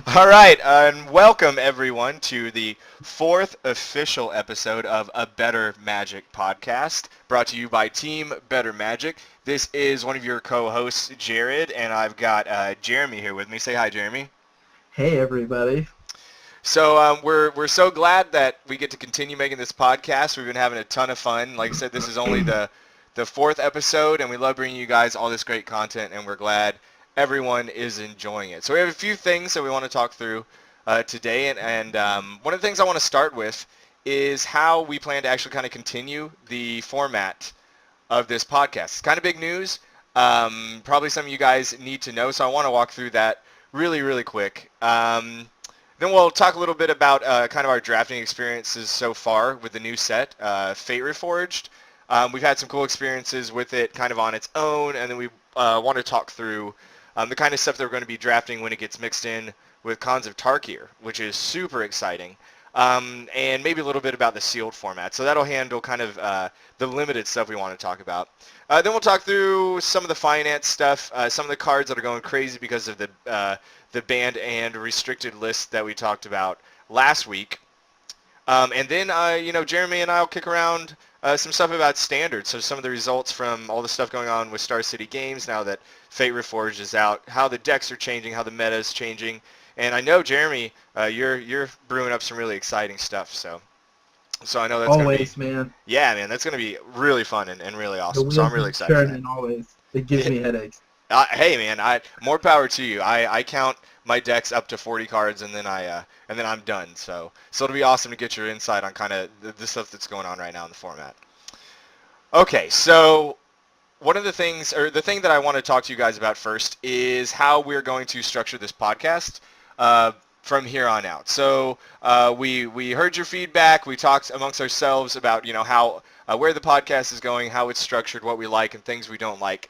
All right, and welcome everyone to the fourth official episode of a Better Magic podcast, brought to you by Team BetterMagic. This is one of your co-hosts, Jared, and I've got Jeremy here with me. Say hi, Jeremy. Hey everybody. So we're so glad that we get to continue making this podcast. We've been having a ton of fun. Like I said, this is only the fourth episode, and we love bringing you guys all this great content, and we're glad everyone is enjoying it. So we have a few things that we want to talk through today, and one of the things I want to start with is how we plan to actually kind of continue the format of this podcast. It's kind of big news. Probably some of you guys need to know, so I want to walk through that really, really quick. Then we'll talk a little bit about kind of our drafting experiences so far with the new set, Fate Reforged. We've had some cool experiences with it kind of on its own, and then we want to talk through the kind of stuff that we're going to be drafting when it gets mixed in with Khans of Tarkir, which is super exciting, and maybe a little bit about the sealed format. So that'll handle kind of the limited stuff we want to talk about. Then we'll talk through some of the finance stuff, some of the cards that are going crazy because of the banned and restricted list that we talked about last week. And then, Jeremy and I will kick around some stuff about standards. So some of the results from all the stuff going on with Star City Games now that Fate Reforged is out, how the decks are changing, how the meta is changing. And I know, Jeremy, you're brewing up some really exciting stuff. So I know that's going to be, Always, man. yeah, man, that's going to be really fun and really The awesome. So I'm wheels really are excited for that. turning always. It gives me headaches. Hey man, more power to you. I count my decks up to 40 cards and then I'm done. So it'll be awesome to get your insight on kind of the stuff that's going on right now in the format. Okay, so one of the things, or the thing that I want to talk to you guys about first is how we're going to structure this podcast from here on out. So we heard your feedback. We talked amongst ourselves about how where the podcast is going, how it's structured, what we like, and things we don't like.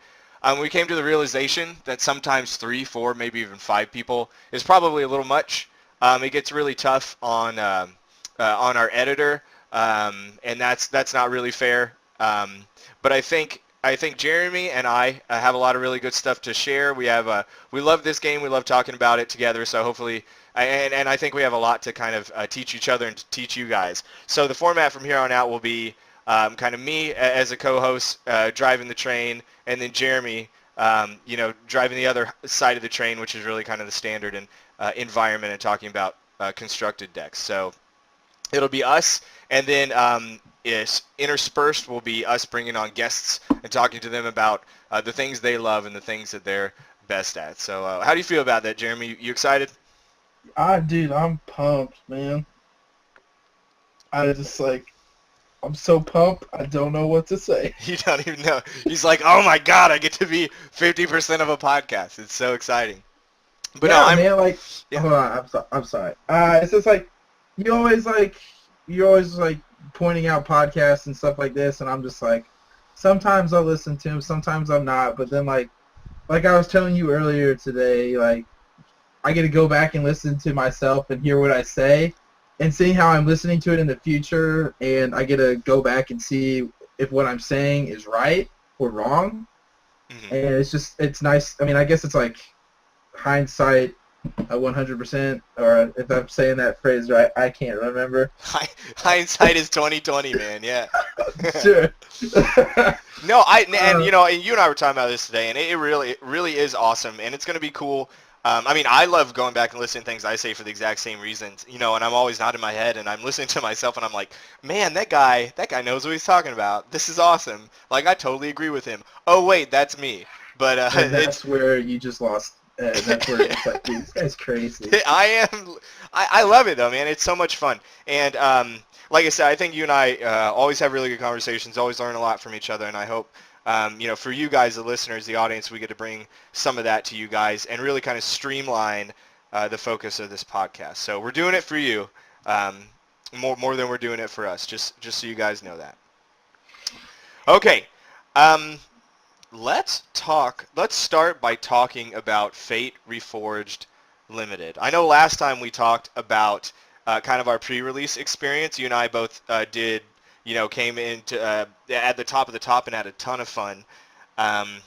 We came to the realization that sometimes 3, 4, maybe even 5 people is probably a little much. It gets really tough on our editor, and that's not really fair. But I think Jeremy and I have a lot of really good stuff to share. We love this game. We love talking about it together. So hopefully, and I think we have a lot to kind of teach each other and to teach you guys. So the format from here on out will be kind of me as a co-host driving the train, and then Jeremy, driving the other side of the train, which is really kind of the standard and environment and talking about constructed decks. So it'll be us, and then interspersed will be us bringing on guests and talking to them about the things they love and the things that they're best at. So how do you feel about that, Jeremy? You excited? Dude, I'm pumped, man. I just I'm so pumped. I don't know what to say. You don't even know. He's like, oh my God, I get to be 50% of a podcast. It's so exciting. But no, Yeah, man. yeah. Hold on. I'm sorry. It's just you always you're always pointing out podcasts and stuff like this, and I'm just sometimes I'll listen to them, sometimes I'm not. But then like I was telling you earlier today, I get to go back and listen to myself and hear what I say, and seeing how I'm listening to it in the future, and I get to go back and see if what I'm saying is right or wrong. Mm-hmm. And it's nice. I mean, I guess it's hindsight 100%, or if I'm saying that phrase right, I can't remember. Hindsight is 2020, man. Yeah. Sure. No, and you and I were talking about this today, and it really is awesome, and it's going to be cool. I love going back and listening to things I say for the exact same reasons, and I'm always nodding my head, and I'm listening to myself, and I'm like, man, that guy knows what he's talking about. This is awesome. Like, I totally agree with him. Oh, wait, that's me. But And that's where you just lost. That's where it's dude, this guy's crazy. I love it, though, man. It's so much fun. And like I said, I think you and I always have really good conversations, always learn a lot from each other, and I hope for you guys, the listeners, the audience, we get to bring some of that to you guys and really kind of streamline the focus of this podcast. So we're doing it for you more than we're doing it for us, just so you guys know that. Okay. Let's start by talking about Fate Reforged Limited. I know last time we talked about kind of our pre-release experience. You and I both came into at the top of the top and had a ton of fun.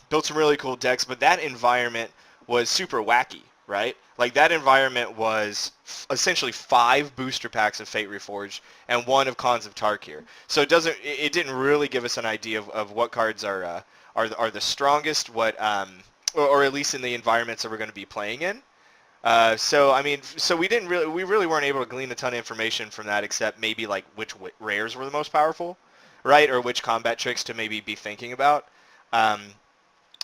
Built some really cool decks, but that environment was super wacky. right? Like that environment was essentially 5 booster packs of Fate Reforged and 1 of Cons of Tarkir. So it didn't really give us an idea of what cards are the strongest, or at least in the environments that we're going to be playing in. So I mean, so we really weren't able to glean a ton of information from that, except maybe like which rares were the most powerful, right? Or which combat tricks to maybe be thinking about. Um,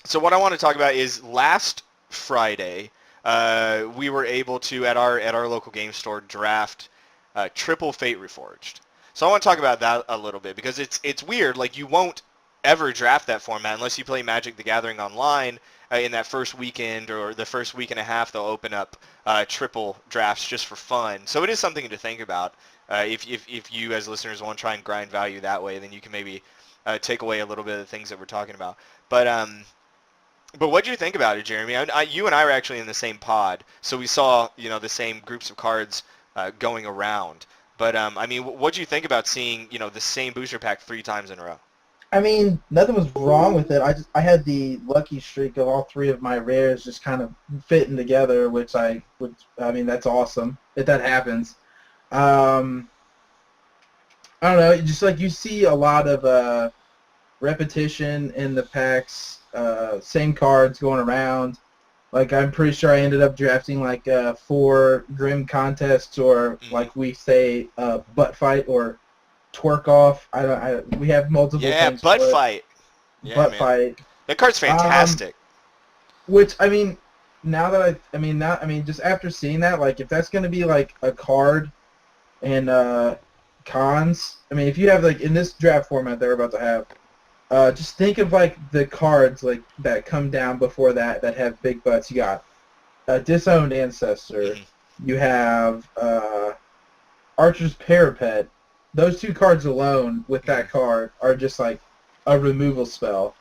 so what I want to talk about is last Friday, we were able to at our local game store draft triple Fate Reforged. So I want to talk about that a little bit because it's weird. Like you won't ever draft that format unless you play Magic the Gathering online. In that first weekend or the first week and a half, they'll open up triple drafts just for fun. So it is something to think about. If you as listeners want to try and grind value that way, then you can maybe take away a little bit of the things that we're talking about. But what do you think about it, Jeremy? You and I were actually in the same pod, so we saw the same groups of cards going around. But I mean, what do you think about seeing the same booster pack 3 times in a row? I mean, nothing was wrong with it. I had the lucky streak of all 3 of my rares just kind of fitting together, I mean, that's awesome if that happens. I don't know, just like you see a lot of repetition in the packs, same cards going around. Like I'm pretty sure I ended up drafting like 4 Grim Contests or like we say Butt Fight or Twerk Off. We have multiple things. Yeah, Butt Fight. Yeah, Butt man. Fight. That card's fantastic. Which I mean, just after seeing that, like if that's gonna be like a card and cons, I mean, if you have like in this draft format they're about to have, just think of like the cards like that come down before that have big butts. You got Disowned Ancestor. You have Archer's Parapet. Those 2 cards alone with that card are just like a removal spell.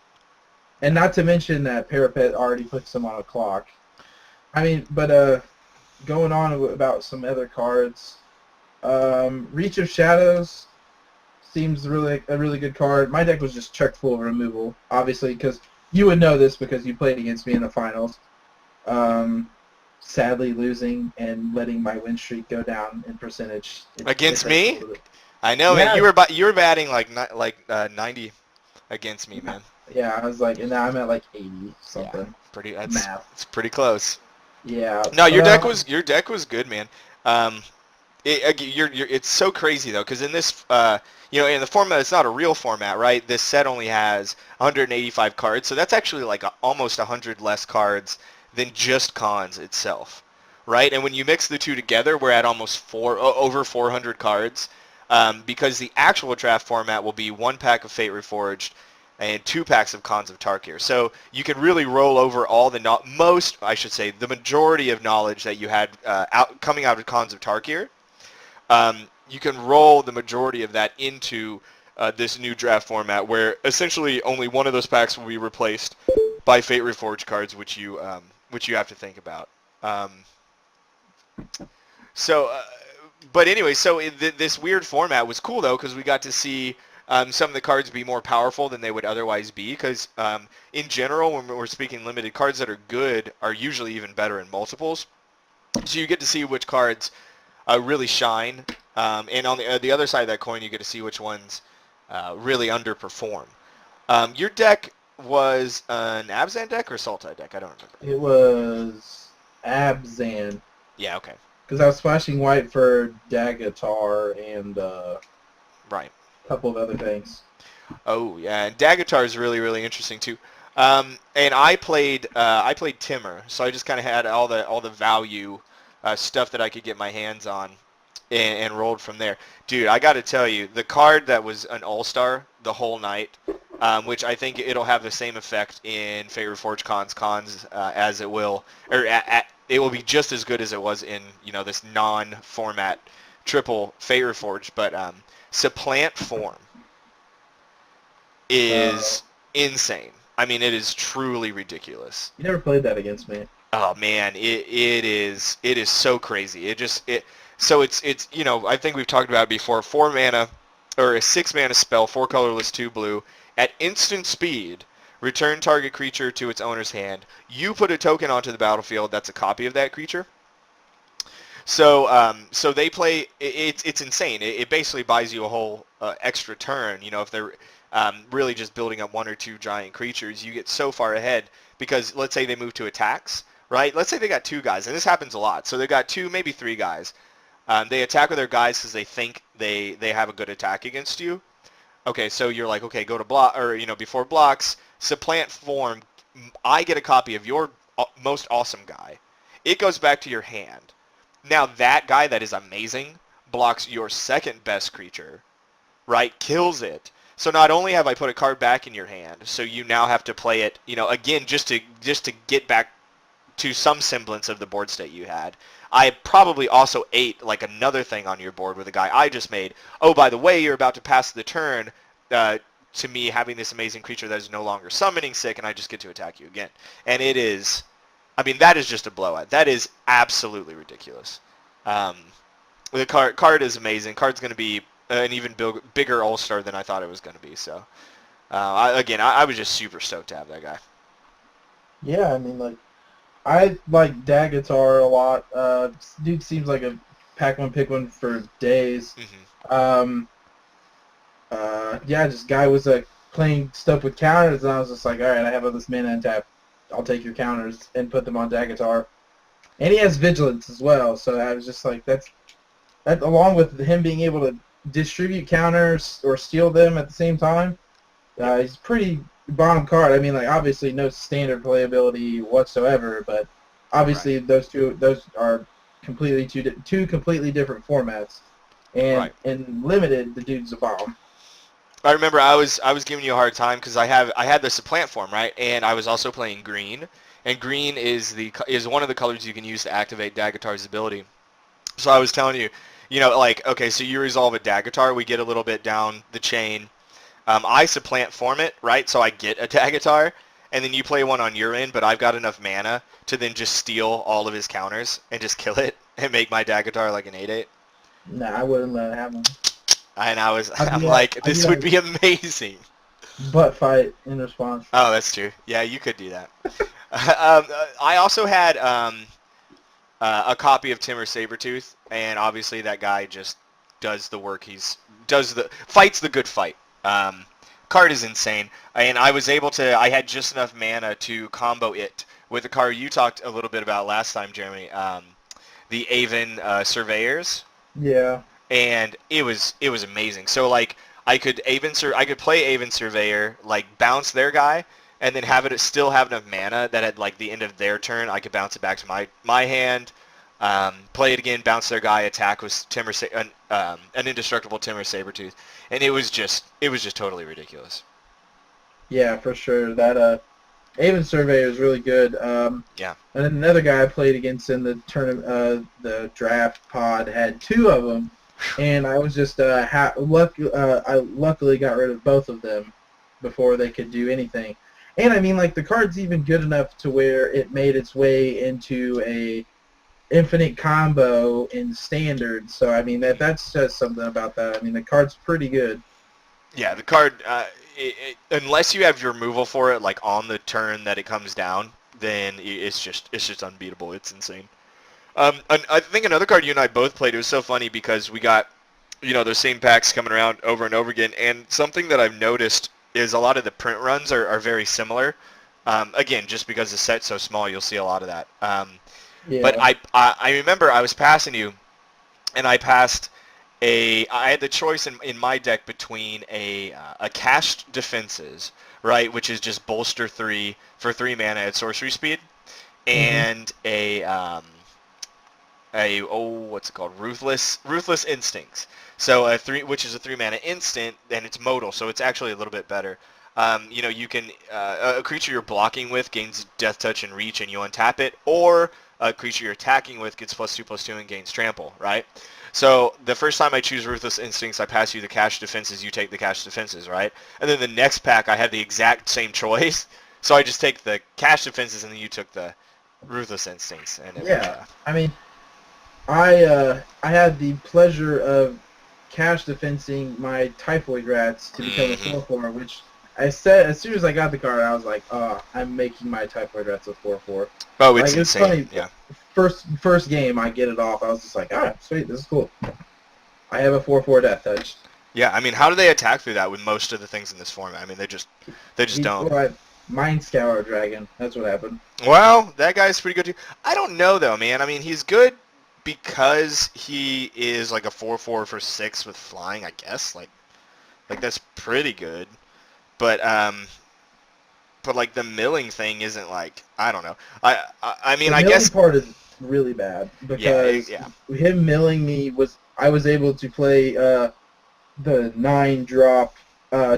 And not to mention that Parapet already puts them on a clock. I mean, but going on about some other cards, Reach of Shadows seems a really good card. My deck was just chock full of removal, obviously, because you would know this because you played against me in the finals. Sadly losing and letting my win streak go down in percentage. Against me? I know, yeah. man. You were batting like 90 against me, man. Yeah, I was like, and now I'm at like 80 something. Yeah, math. It's pretty close. Yeah. No, your deck was good, man. It's so crazy though, because in this, in the format, it's not a real format, right? This set only has 185 cards, so that's actually like almost 100 less cards than just Cons itself, right? And when you mix the 2 together, we're at almost over 400 cards. Because the actual draft format will be 1 pack of Fate Reforged and 2 packs of Cons of Tarkir. So you can really roll over all the the majority of knowledge that you had coming out of Cons of Tarkir. You can roll the majority of that into this new draft format, where essentially only one of those packs will be replaced by Fate Reforged cards, which you have to think about. But anyway, so this weird format was cool, though, because we got to see some of the cards be more powerful than they would otherwise be, because in general, when we're speaking limited, cards that are good are usually even better in multiples. So you get to see which cards really shine, and on the other side of that coin, you get to see which ones really underperform. Your deck was an Abzan deck or Sultai deck? I don't remember. It was Abzan. Yeah, okay. Because I was splashing white for Dagatar and right. A couple of other things. Oh yeah, and Dagatar is really, really interesting too. And I played Timur, so I just kind of had all the value stuff that I could get my hands on, and rolled from there. Dude, I got to tell you, the card that was an all-star the whole night, which I think it'll have the same effect in Fate Reforged Cons as it will, or it will be just as good as it was in this non-format triple Fate Reforged, but Supplant Form is insane. I mean, it is truly ridiculous. You never played that against me. Oh man, it is so crazy. So it's I think we've talked about it before. 4 mana or a 6 mana spell, 4 colorless, 2 blue at instant speed, return target creature to its owner's hand. You put a token onto the battlefield that's a copy of that creature. So they play. It's insane. It basically buys you a whole extra turn. If they're really just building up one or two giant creatures, you get so far ahead because let's say they move to attacks, right? Let's say they got two guys, and this happens a lot. So they got two, maybe three guys. They attack with their guys because they think they have a good attack against you. Okay, so you're like, okay, go to block, or before blocks, supplant form. I get a copy of your most awesome guy. It goes back to your hand. Now that guy that is amazing blocks your second best creature, right? Kills it. So not only have I put a card back in your hand, so you now have to play it, again, just to get back to some semblance of the board state you had. I probably also ate like another thing on your board with a guy I just made. Oh, by the way, you're about to pass the turn to me having this amazing creature that is no longer summoning sick, and I just get to attack you again. And it is, that is just a blowout. That is absolutely ridiculous. The card is amazing. Card's going to be an even bigger all-star than I thought it was going to be. So, I was just super stoked to have that guy. Yeah, I like Dagatar a lot. Dude seems like a pack one, pick one for days. Mm-hmm. Just guy was playing stuff with counters, and I was just like, all right, I have all this mana untap. I'll take your counters and put them on Dagatar. And he has Vigilance as well, so I was just like, that along with him being able to distribute counters or steal them at the same time, he's pretty bomb card. Obviously no standard playability whatsoever, but obviously right. those are completely two completely different formats. And in limited, the dude's a bomb. I remember I was giving you a hard time because I had the supplant form, right, and I was also playing green, and green is one of the colors you can use to activate Dagatar's ability. So I was telling you, okay, so you resolve a Dagatar, we get a little bit down the chain. I supplant form it, right, so I get a Dagatar, and then you play one on your end, but I've got enough mana to then just steal all of his counters and just kill it and make my Dagatar like an 8/8. Nah, I wouldn't let it happen. And I'm like, this would be amazing. Butt fight in response. Oh, that's true. Yeah, you could do that. I also had a copy of Timur Sabertooth, and obviously that guy just does the work. Fights the good fight. Card is insane, and I was able to. I had just enough mana to combo it with the card you talked a little bit about last time, Jeremy. The Aven Surveyors. Yeah. And it was amazing. So like I could play Aven Surveyor, like bounce their guy, and then still have enough mana that at like the end of their turn I could bounce it back to my hand, play it again, bounce their guy, attack with an indestructible Timur Sabertooth, and it was just totally ridiculous. Yeah, for sure. That Aven Surveyor is really good. Yeah. And then another guy I played against in the tournament, the draft pod had two of them. And I was just I luckily got rid of both of them before they could do anything. And the card's even good enough to where it made its way into a infinite combo in standard. So that says something about that. The card's pretty good. Yeah, the card unless you have your removal for it like on the turn that it comes down, then it's just unbeatable. It's insane. And I think another card you and I both played, it was so funny because we got, those same packs coming around over and over again, and something that I've noticed is a lot of the print runs are very similar. Again, just because the set's so small, you'll see a lot of that. Yeah. But I remember I was passing you, and I had the choice in my deck between a Cached Defenses, right, which is just bolster 3 for 3 mana at sorcery speed, and what's it called? Ruthless Instincts. So which is a 3 mana instant, and it's modal, so it's actually a little bit better. You can a creature you're blocking with gains Death Touch and Reach, and you untap it, or a creature you're attacking with gets +2/+2 and gains Trample, right? So the first time I choose Ruthless Instincts, I pass you the Cached Defenses, you take the Cached Defenses, right? And then the next pack, I had the exact same choice, so I just take the Cached Defenses, and then you took the Ruthless Instincts. And I had the pleasure of Cached Defensing my Typhoid Rats to become a 4/4, which I said as soon as I got the card, I was like, I'm making my Typhoid Rats a 4/4. Oh, it's Like it's insane. funny. Yeah. First game, I get it off. I was just like, all right, sweet, this is cool. I have a 4/4 Death Touch. Yeah, I mean, how do they attack through that with most of the things in this format? I mean, they just don't. Well, Mind Scour Dragon. That's what happened. Well, that guy's pretty good too. I don't know though, man. I mean, he's good because he is like a 4/4 for 6 with flying, I guess. Like that's pretty good. But like the milling thing isn't like, I don't know. I mean, The I milling guess part is really bad because him milling me I was able to play the 9-drop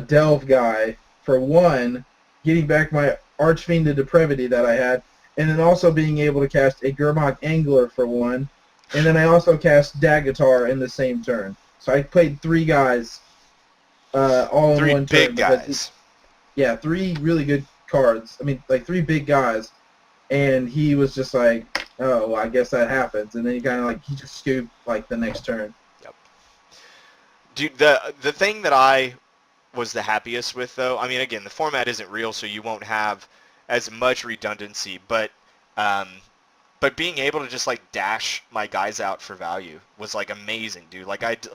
Delve guy for 1, getting back my Archfiend of Depravity that I had, and then also being able to cast a Gurmag Angler for 1, and then I also cast Dagatar in the same turn. So I played 3 guys all in 1 turn. 3 big guys. Yeah, 3 really good cards. I mean, like 3 big guys. And he was just like, oh, well, I guess that happens. And then he just scooped like the next turn. Yep. Dude, the thing that I was the happiest with, though, I mean, again, the format isn't real, so you won't have as much redundancy, but being able to just like dash my guys out for value was like amazing, dude. Like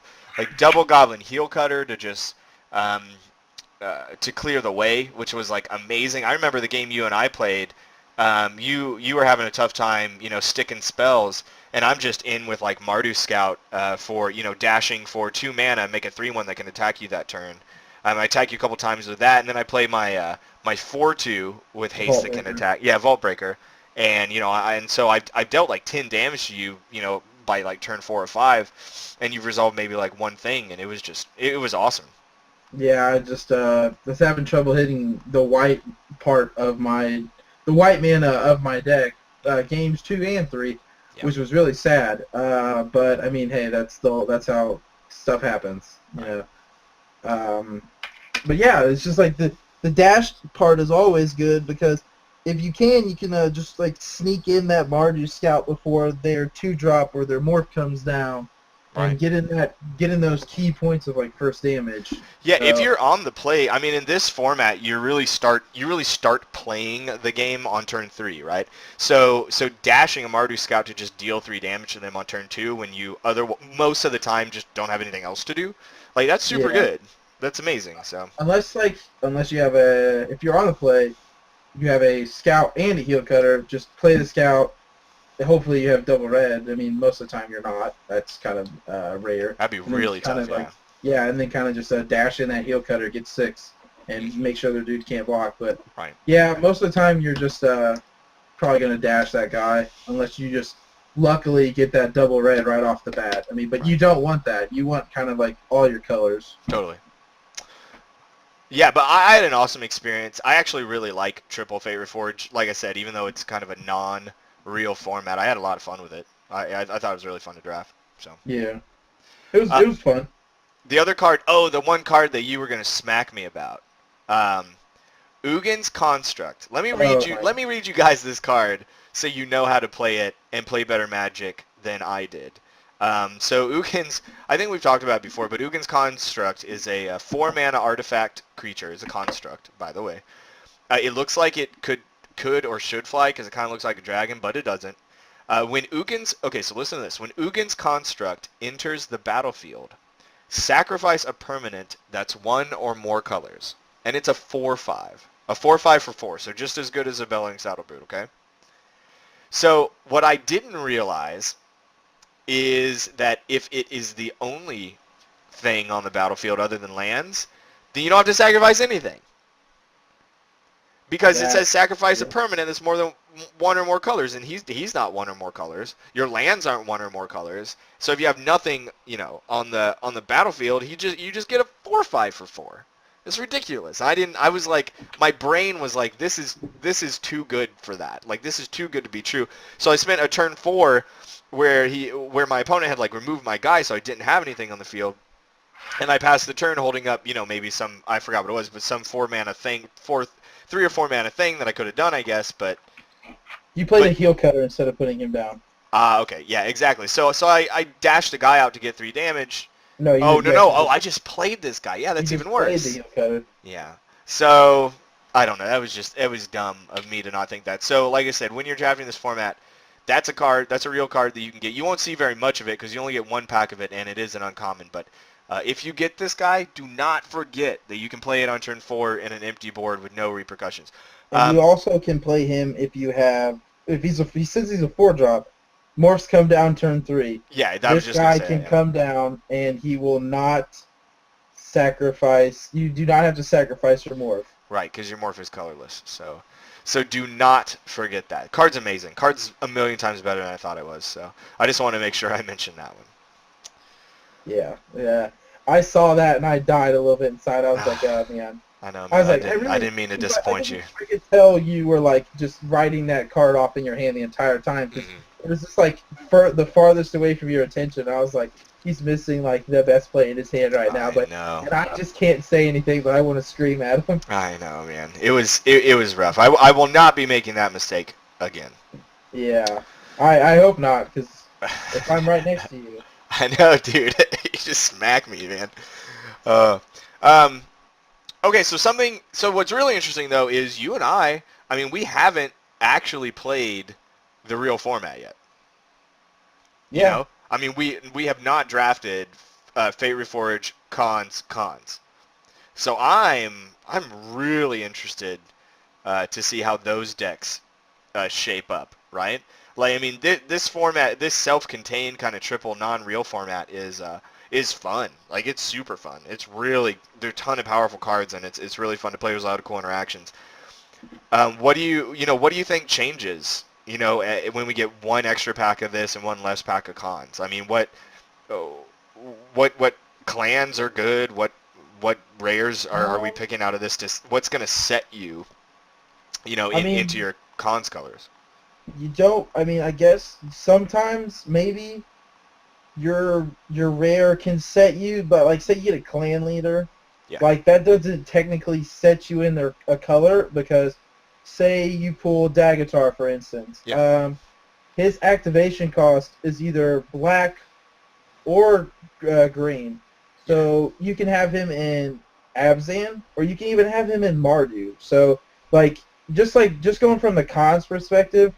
double Goblin Heel Cutter to just to clear the way, which was like amazing. I remember the game you and I played. You were having a tough time, sticking spells, and I'm just in with like Mardu Scout for dashing for 2 mana, make a 3/1 that can attack you that turn. I attack you a couple times with that, and then I play my my 4/2 with haste that can attack. Yeah, Vault Breaker, and so I dealt like 10 damage to you, by like turn 4 or 5, and you've resolved maybe like 1 thing, and it was awesome. Yeah, I just was having trouble hitting the white part of the white mana of my deck, games 2 and 3, which was really sad. But I mean, hey, that's how stuff happens. But yeah, it's just like the dash part is always good because if you can just like sneak in that Mardu Scout before their 2-drop or their morph comes down. Right. And get in those key points of like first damage. Yeah, if you're on the play, I mean, in this format, you really start playing the game on turn 3, right? So dashing a Mardu Scout to just deal 3 damage to them on turn 2 when you most of the time just don't have anything else to do, like that's super good. That's amazing. So unless you have if you're on the play, you have a Scout and a Heel Cutter, just play the Scout. Hopefully you have double red. I mean, most of the time you're not. That's kind of rare. That'd be really tough, yeah. And then kind of just dash in that Heel Cutter, get 6, and make sure the dude can't block. But right. Yeah, most of the time you're just probably going to dash that guy unless you just luckily get that double red right off the bat. I mean, but you don't want that. You want kind of like all your colors. Totally. Yeah, but I had an awesome experience. I actually really like Triple Fate Reforged. Like I said, even though it's kind of a non-real format, I had a lot of fun with it. I thought it was really fun to draft. So yeah, it was fun. The other card, the one card that you were going to smack me about, Ugin's Construct. Let me read you guys this card so you know how to play it and play better Magic than I did. So Ugin's, I think we've talked about it before, but Ugin's Construct is a 4-mana artifact creature. It's a construct, by the way. It looks like it could or should fly because it kind of looks like a dragon, but it doesn't. So listen to this. When Ugin's Construct enters the battlefield, sacrifice a permanent that's 1 or more colors, and it's a 4/5. A 4/5 for 4, so just as good as a Bellowing Saddleboot, okay? So what I didn't realize is that if it is the only thing on the battlefield other than lands, then you don't have to sacrifice anything. Because it says sacrifice a permanent that's more than 1 or more colors, and he's not 1 or more colors. Your lands aren't 1 or more colors. So if you have nothing, on the battlefield, you just get a 4/5 for 4. It's ridiculous. I was like, my brain was like, this is too good for that. Like, this is too good to be true. So I spent a turn 4 where my opponent had like removed my guy, so I didn't have anything on the field, and I passed the turn holding up, maybe some, I forgot what it was, but some 4-mana thing, 3 or 4 mana thing that I could have done, I guess, but you played a Heel Cutter instead of putting him down. Okay, yeah, exactly. So I dashed the guy out to get 3 damage. No. No. I just played this guy. Yeah, that's even worse. Played the Heel Cutter. Yeah. So I don't know. It was dumb of me to not think that. So like I said, when you're drafting this format, that's a card. That's a real card that you can get. You won't see very much of it because you only get one pack of it, and it is an uncommon. But if you get this guy, do not forget that you can play it on turn 4 in an empty board with no repercussions. And you also can play him since he's a 4-drop. Morphs come down turn 3. Yeah, I was This just gonna guy say can yeah. come down and he will not sacrifice. You do not have to sacrifice your morph. Right, because your morph is colorless. So do not forget that. Card's amazing. Card's a million times better than I thought it was. So I just want to make sure I mentioned that one. Yeah. I saw that and I died a little bit inside. I was like, oh man. I know, man. I was like, I didn't mean to disappoint you. I could tell you were like just writing that card off in your hand the entire time because it was just like the farthest away from your attention. I was like, he's missing like the best play in his hand right now, and I just can't say anything, but I want to scream at him. I know, man. It was rough. I will not be making that mistake again. Yeah, I hope not because if I'm right next to you. I know, dude. You just smack me, man. Okay, so what's really interesting though is you and I mean, we haven't actually played the real format yet. Yeah. You know? I mean, we have not drafted Fate Reforged cons. So I'm really interested to see how those decks shape up, right? Like, I mean, this format, this self-contained kind of triple non-real format is fun. Like, it's super fun. It's really, there are a ton of powerful cards, and it's really fun to play with a lot of cool interactions. What do you think changes, when we get one extra pack of this and one less pack of cons? I mean, what clans are good? What rares are we picking out of this? What's going to set you, into your cons colors? You don't. I mean, I guess sometimes maybe your rare can set you, but like say you get a clan leader, like that doesn't technically set you in a color because say you pull Dagatar for instance, his activation cost is either black or green, so you can have him in Abzan or you can even have him in Mardu. So just going from the cons perspective.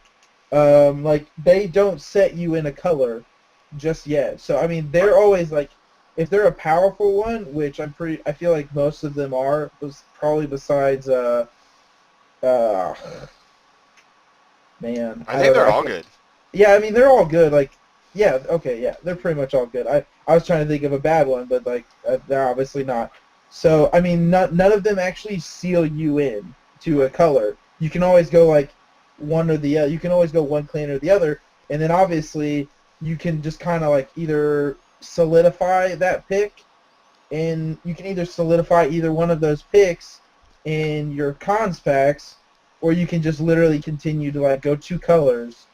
Like they don't set you in a color just yet. So I mean, they're always like, if they're a powerful one, which I feel like most of them are, probably besides man. I think they're all good. Yeah, I mean they're all good. Like, yeah, okay, yeah, they're pretty much all good. I was trying to think of a bad one, but like they're obviously not. So I mean, none of them actually seal you in to a color. You can always go like one or the other. You can always go one clan or the other, and then obviously you can just kind of like either solidify that pick, and you can either solidify either one of those picks in your cons packs, or you can just literally continue to like go 2 colors,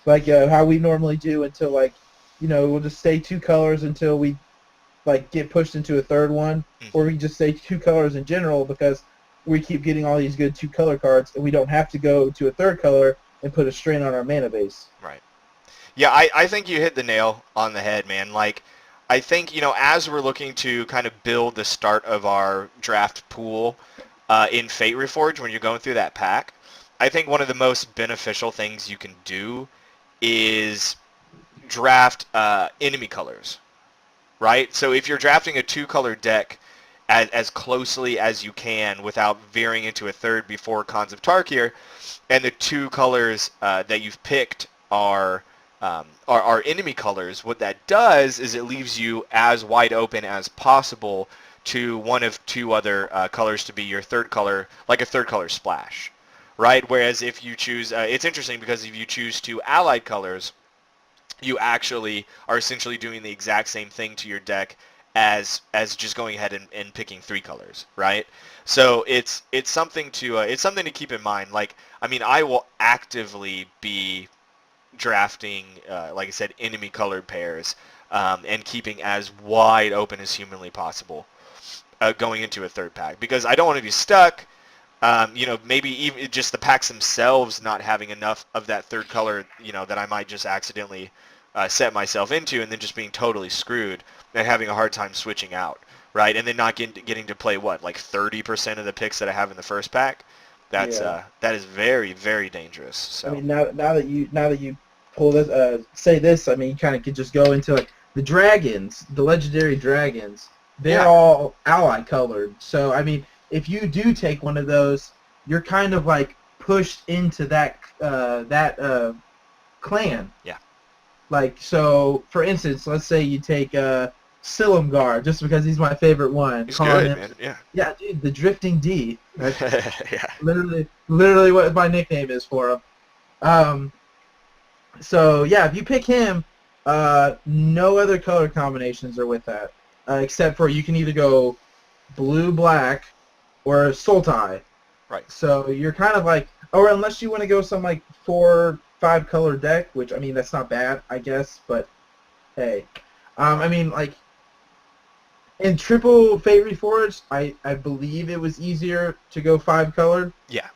like how we normally do until like, we'll just stay 2 colors until we like get pushed into a third one, or we just stay 2 colors in general because we keep getting all these good 2-color cards, and we don't have to go to a third color and put a strain on our mana base. Right. Yeah, I think you hit the nail on the head, man. Like, I think, as we're looking to kind of build the start of our draft pool in Fate Reforged, when you're going through that pack, I think one of the most beneficial things you can do is draft enemy colors, right? So if you're drafting a 2-color deck, as closely as you can without veering into a third before Cons of Tarkir, and the 2 colors that you've picked are enemy colors, what that does is it leaves you as wide open as possible to one of 2 other colors to be your third color, like a third color splash, right? Whereas if you choose, it's interesting because if you choose 2 allied colors, you actually are essentially doing the exact same thing to your deck as just going ahead and picking 3 colors, right? So it's something to keep in mind. Like, I mean, I will actively be drafting, like I said, enemy colored pairs, and keeping as wide open as humanly possible going into a third pack, because I don't want to be stuck. Maybe even just the packs themselves not having enough of that third color, that I might just accidentally set myself into, and then just being totally screwed and having a hard time switching out. right? And then not getting to play what, like 30% of the picks that I have in the first pack. That's Yeah. that is very, very dangerous. I So mean, now that you pull this, say this, I mean, you kind of could just go into like the dragons, the legendary dragons. They're yeah, all ally colored. So I mean, if you do take one of those, you're kind of like pushed into that clan. yeah, Like, so for instance, let's say you take Silumgar, just because he's my favorite one, he's calling good, him, man. Yeah, yeah, dude, the Drifting D. That's yeah, literally what my nickname is for him. Um, so yeah, if you pick him, no other color combinations are with that, except for you can either go blue black or Sultai. right. So you're kind of like, or unless you want to go some like 4-5 color deck, which I mean that's not bad, I guess, but hey, I Right. mean like in triple Fate Reforged, I believe it was easier to go 5 color. Yeah,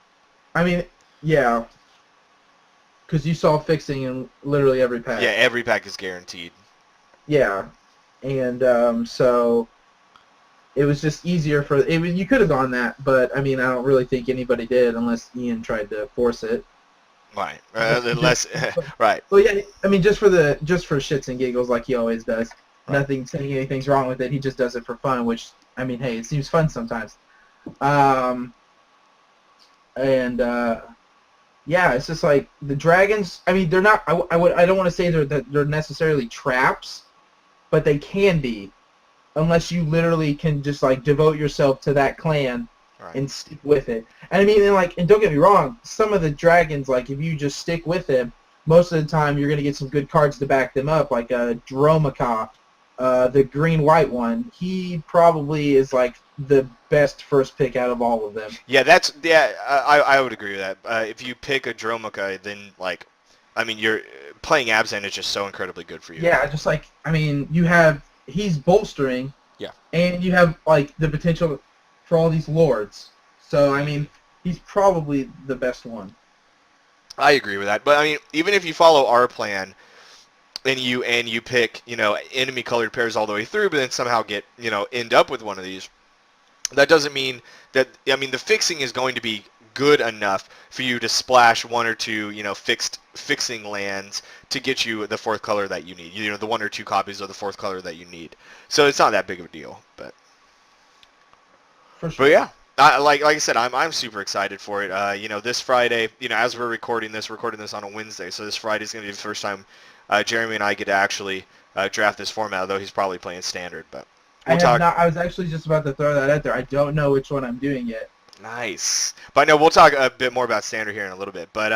I mean, yeah, because you saw fixing in literally every yeah. pack. Every pack is guaranteed. Yeah, and so it was just easier for it. You could have gone that, but I mean, I don't really think anybody did unless Ian tried to force it. Right. Just, Unless, right, well, yeah, I mean, just for shits and giggles, like he always does. right. Nothing saying anything's wrong with it. He just does it for fun, which I mean, hey, it seems fun sometimes. Um, and yeah, it's just like the dragons. I mean, they're not. I don't want to say they're necessarily traps, but they can be, unless you literally can just like devote yourself to that clan Right. and stick with it. And I mean, and don't get me wrong, some of the dragons, like if you just stick with them, most of the time you're gonna get some good cards to back them up, like Dromaka, the green-white one. He probably is like the best first pick out of all of them. Yeah, I would agree with that. If you pick a Dromoka, then like, I mean, you're playing Abzan is just so incredibly good for you. Yeah, just like I mean, he's bolstering, Yeah. and you have like the potential for all these lords. So I Mhm. mean, he's probably the best one. I agree with that. But I mean, even if you follow our plan and you pick, enemy colored pairs all the way through, but then somehow end up with one of these, that doesn't mean that, I mean, the fixing is going to be good enough for you to splash one or two, fixing lands to get you the fourth color that you need. The one or two copies of the fourth color that you need. So it's not that big of a deal, For But sure. yeah, like I said, I'm super excited for it. This Friday, as we're recording this on a Wednesday, so this Friday is going to be the first time Jeremy and I get to actually draft this format, although he's probably playing standard. But I we'll have talk. not. I was actually just about to throw that out there. I don't know which one I'm doing yet. Nice. But no, we'll talk a bit more about standard here in a little bit. But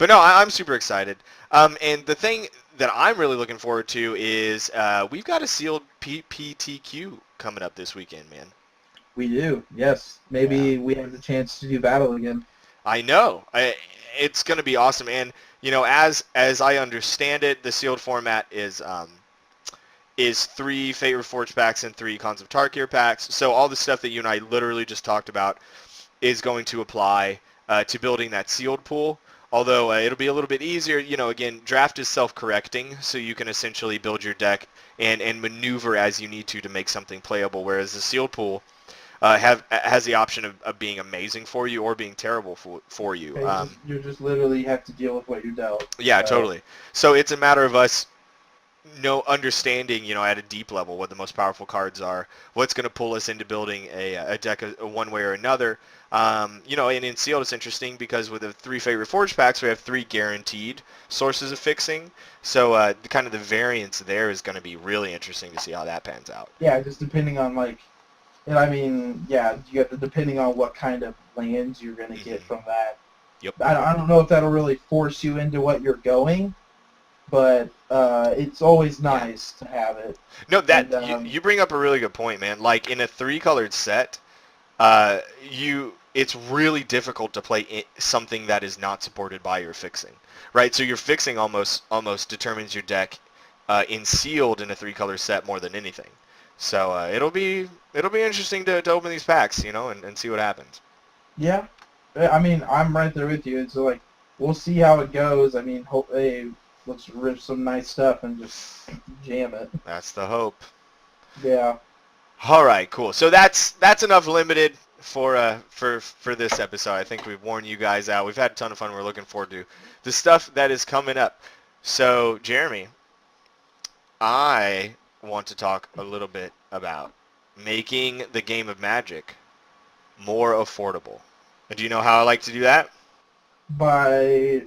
no, I'm super excited. And the thing that I'm really looking forward to is we've got a sealed PTQ coming up this weekend, man. We do. Yes. Yeah. Maybe we have the chance to do battle again. I know. It's going to be awesome. And as I understand it, the sealed format is 3 Fate Reforged packs and 3 Cons of Tarkir packs. So all the stuff that you and I literally just talked about is going to apply to building that sealed pool. Although it'll be a little bit easier. Again, draft is self-correcting, so you can essentially build your deck and maneuver as you need to make something playable. Whereas the sealed pool has the option of being amazing for you or being terrible for you. Okay, you just literally have to deal with what you're dealt. Yeah, So totally. So it's a matter of us understanding, at a deep level what the most powerful cards are, what's going to pull us into building a deck one way or another. And in Sealed it's interesting because with the 3 Fate Reforged packs, we have 3 guaranteed sources of fixing. So kind of the variance there is going to be really interesting to see how that pans out. yeah, just depending on like, and I mean, yeah, you have to depending on what kind of lands you're gonna get Hmm. from that. Yep. I don't know if that'll really force you into what you're going, but it's always Yeah. nice to have it. No, And you bring up a really good point, man. Like in a 3-colored set, it's really difficult to play something that is not supported by your fixing, right? So your fixing almost determines your deck in Sealed in a 3-color set more than anything. So it'll be interesting to open these packs, and see what happens. yeah, I mean, I'm right there with you. It's like we'll see how it goes. I mean, hopefully, let's rip some nice stuff and just jam it. That's the hope. Yeah. All right, cool. So that's enough limited for this episode. I think we've worn you guys out. We've had a ton of fun. We're looking forward to the stuff that is coming up. So, Jeremy, I want to talk a little bit about making the game of Magic more affordable. Do you know how I like to do that? By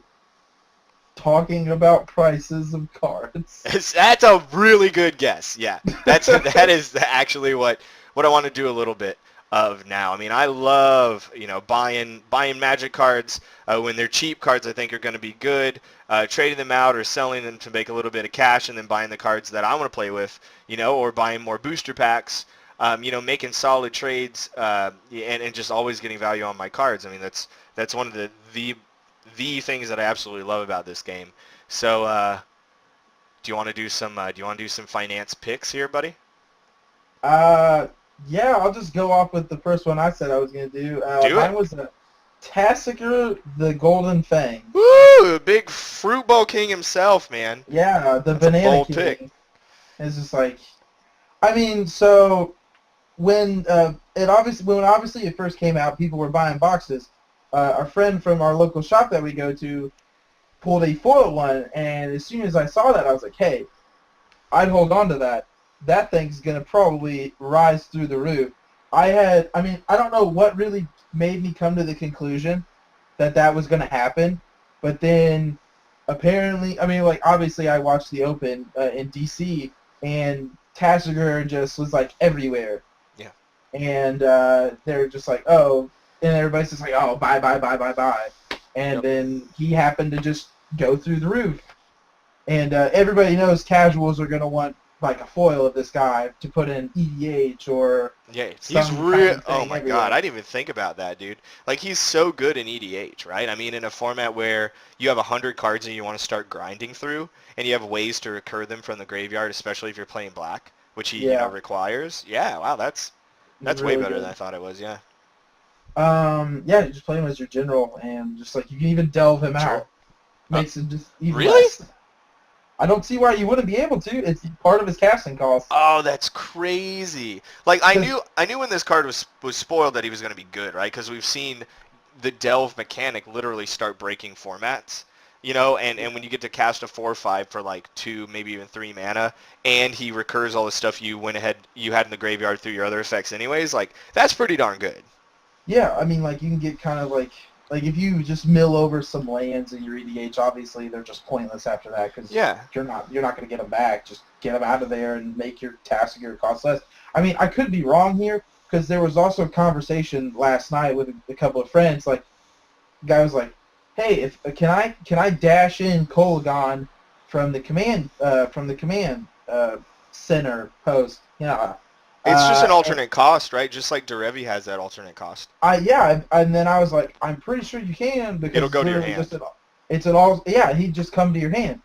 talking about prices of cards. That's a really good guess. Yeah, that is actually what I want to do a little bit of now. I mean, I love buying Magic cards when they're cheap. Cards I think are going to be good. Trading them out or selling them to make a little bit of cash, and then buying the cards that I want to play with. Or buying more booster packs. Making solid trades and just always getting value on my cards. I mean, that's one of the things that I absolutely love about this game. So, do you want to do some finance picks here, buddy? Yeah, I'll just go off with the first one I said I was gonna do. Mine was a Tassiger the Golden Fang. Woo! Big fruit bowl king himself, man. Yeah, the That's a banana bold king. pick. It's just like, I mean, so when obviously it first came out, people were buying boxes. Our friend from our local shop that we go to pulled a foil one, and as soon as I saw that, I was like, hey, I'd hold on to that. That thing's going to probably rise through the roof. I don't know what really made me come to the conclusion that was going to happen, but then apparently, obviously I watched the Open in D.C., and Tassiger just was, like, everywhere. Yeah. And they're just like, oh, and everybody's just like, oh, buy. And then he happened to just go through the roof. And everybody knows casuals are going to want like a foil of this guy to put in EDH or he's real. Oh my everywhere. God, I didn't even think about that, dude. Like, he's so good in EDH, right? I mean, in a format where you have 100 cards and you want to start grinding through, and you have ways to recur them from the graveyard, especially if you're playing black, which he requires. Yeah, wow, that's really way better good. than I thought it was. Yeah. You just play him as your general, and just like you can even delve him out. Makes it just even really? less. I don't see why you wouldn't be able to. It's part of his casting cost. Oh, that's crazy. Like, I knew when this card was spoiled that he was going to be good, right? Because we've seen the delve mechanic literally start breaking formats, and when you get to cast a 4/5 for like 2, maybe even 3 mana, and he recurs all the stuff you had in the graveyard through your other effects anyways, like, that's pretty darn good. Yeah, I mean, like, you can get kind of like if you just mill over some lands in your EDH, obviously they're just pointless after that because you're not going to get them back. Just get them out of there and make your Tassiger cost less. I mean, I could be wrong here because there was also a conversation last night with a couple of friends. Like, the guy was like, "Hey, can I dash in Kolagon from the command center post?" Yeah. It's just an alternate cost, right? Just like Derevi has that alternate cost. And then I was like, I'm pretty sure you can because it'll go to your hand. He'd just come to your hand,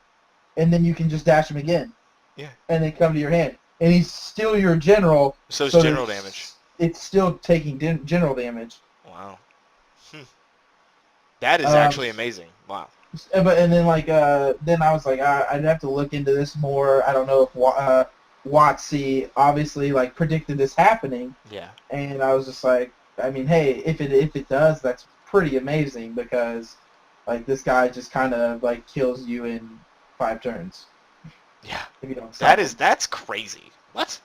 and then you can just dash him again. Yeah. And then come to your hand, and he's still your general. So it's general damage. It's still taking general damage. Wow. That is actually amazing. Wow. Then I was like, I'd have to look into this more. I don't know if WotC obviously like predicted this happening. Yeah. And I was just like, I mean, hey, if it does, that's pretty amazing because like this guy just kind of like kills you in 5 turns. Yeah. If you don't that's crazy. What?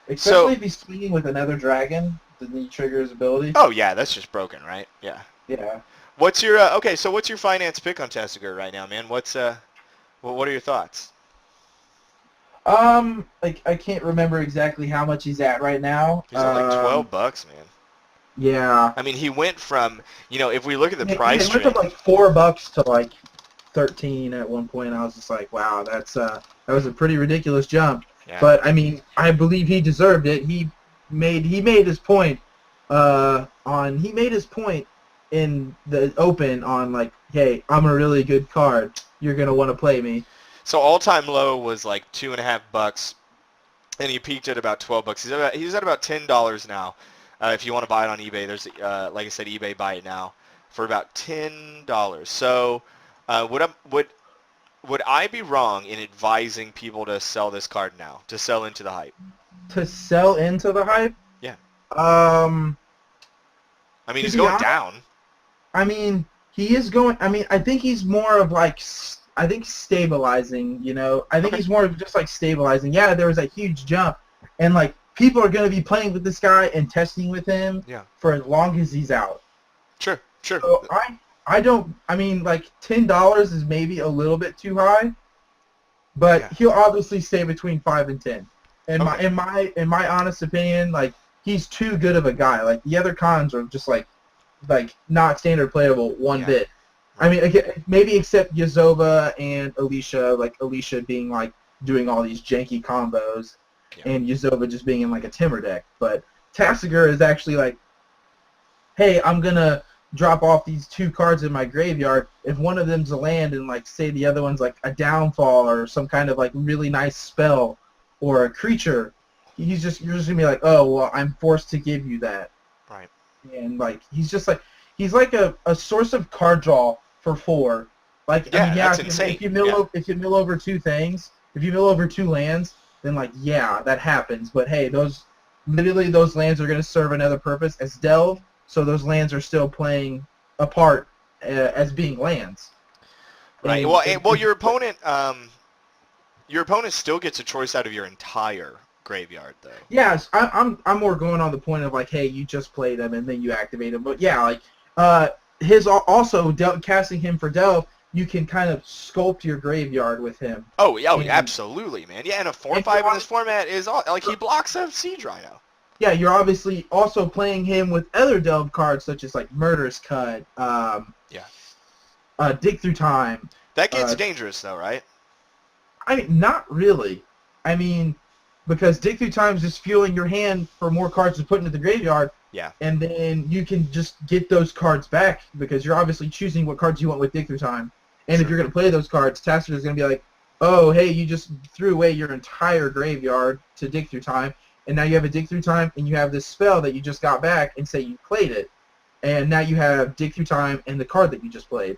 Especially if he's swinging with another dragon, then he triggers ability. Oh yeah, that's just broken, right? Yeah. Yeah. What's your so what's your finance pick on Tassiger right now, man? What are your thoughts? I can't remember exactly how much he's at right now. He's at like $12, man. Yeah. I mean, he went from, if we look at the price he went from like $4 to like 13 at one point. I was just like, wow, that was a pretty ridiculous jump. Yeah. But I mean, I believe he deserved it. He made his point in the Open on like, hey, I'm a really good card. You're gonna want to play me. So all-time low was like $2.50, and he peaked at about $12. He's at about $10 now. If you want to buy it on eBay, there's like I said, eBay buy it now for about $10. So would I be wrong in advising people to sell this card now, to sell into the hype? to sell into the hype. Yeah. Um, I mean, to he's be going honest, down. I mean, he is going. I mean, I think he's more of like, I think stabilizing. You know, I think Okay. he's more of just like stabilizing. Yeah, there was a huge jump, and like people are going to be playing with this guy and testing with him Yeah. for as long as he's out. Sure. Sure. So I don't. I mean, like $10 is maybe a little bit too high, but Yeah. he'll obviously stay between 5 and 10. Okay. In my honest opinion, like he's too good of a guy. Like the other cons are just like not standard playable one Yeah. bit. I mean, again, maybe except Yazova and Alicia, like Alicia being like doing all these janky combos, Yeah. and Yazova just being in like a Timber deck. But Tasigur is actually like, hey, I'm gonna drop off these 2 cards in my graveyard. If one of them's a land and like say the other one's like a downfall or some kind of like really nice spell or a creature, you're just gonna be like, oh well, I'm forced to give you that. Right. And like he's like a source of card draw for 4. Like Yeah, I mean, yeah, that's insane. if you mill over 2 things, if you mill over 2 lands, then like yeah, that happens. But hey, those lands are going to serve another purpose as delve, so those lands are still playing a part as being lands. Right. Well, your opponent still gets a choice out of your entire graveyard, though. Yes, I'm more going on the point of like, hey, you just play them and then you activate them. But yeah, like his also casting him for delve, you can kind of sculpt your graveyard with him. Oh, yeah, And- absolutely, man. Yeah, and a 4/5 in this format is like he blocks a Siege Rhino. Yeah, you're obviously also playing him with other delve cards such as like Murderous Cut, Dig Through Time. That gets dangerous, though, right? I mean, not really. I mean, because Dig Through Time is just fueling your hand for more cards to put into the graveyard. Yeah. And then you can just get those cards back because you're obviously choosing what cards you want with Dig Through Time. And if you're going to play those cards, Tasker is going to be like, oh, hey, you just threw away your entire graveyard to Dig Through Time, and now you have a Dig Through Time, and you have this spell that you just got back, and say you played it. And now you have Dig Through Time and the card that you just played.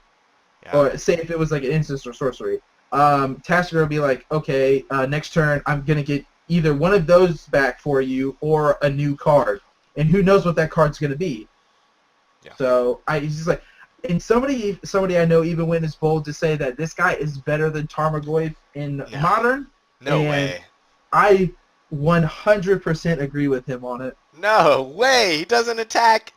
Yeah. Or say if it was like an instance or sorcery. Tasker will be like, okay, next turn I'm going to get either one of those back for you or a new card. And who knows what that card's going to be. Yeah. So he's just like, and somebody I know even went as bold to say that this guy is better than Tarmogoyf in Modern. No and way. I 100% agree with him on it. No way. He doesn't attack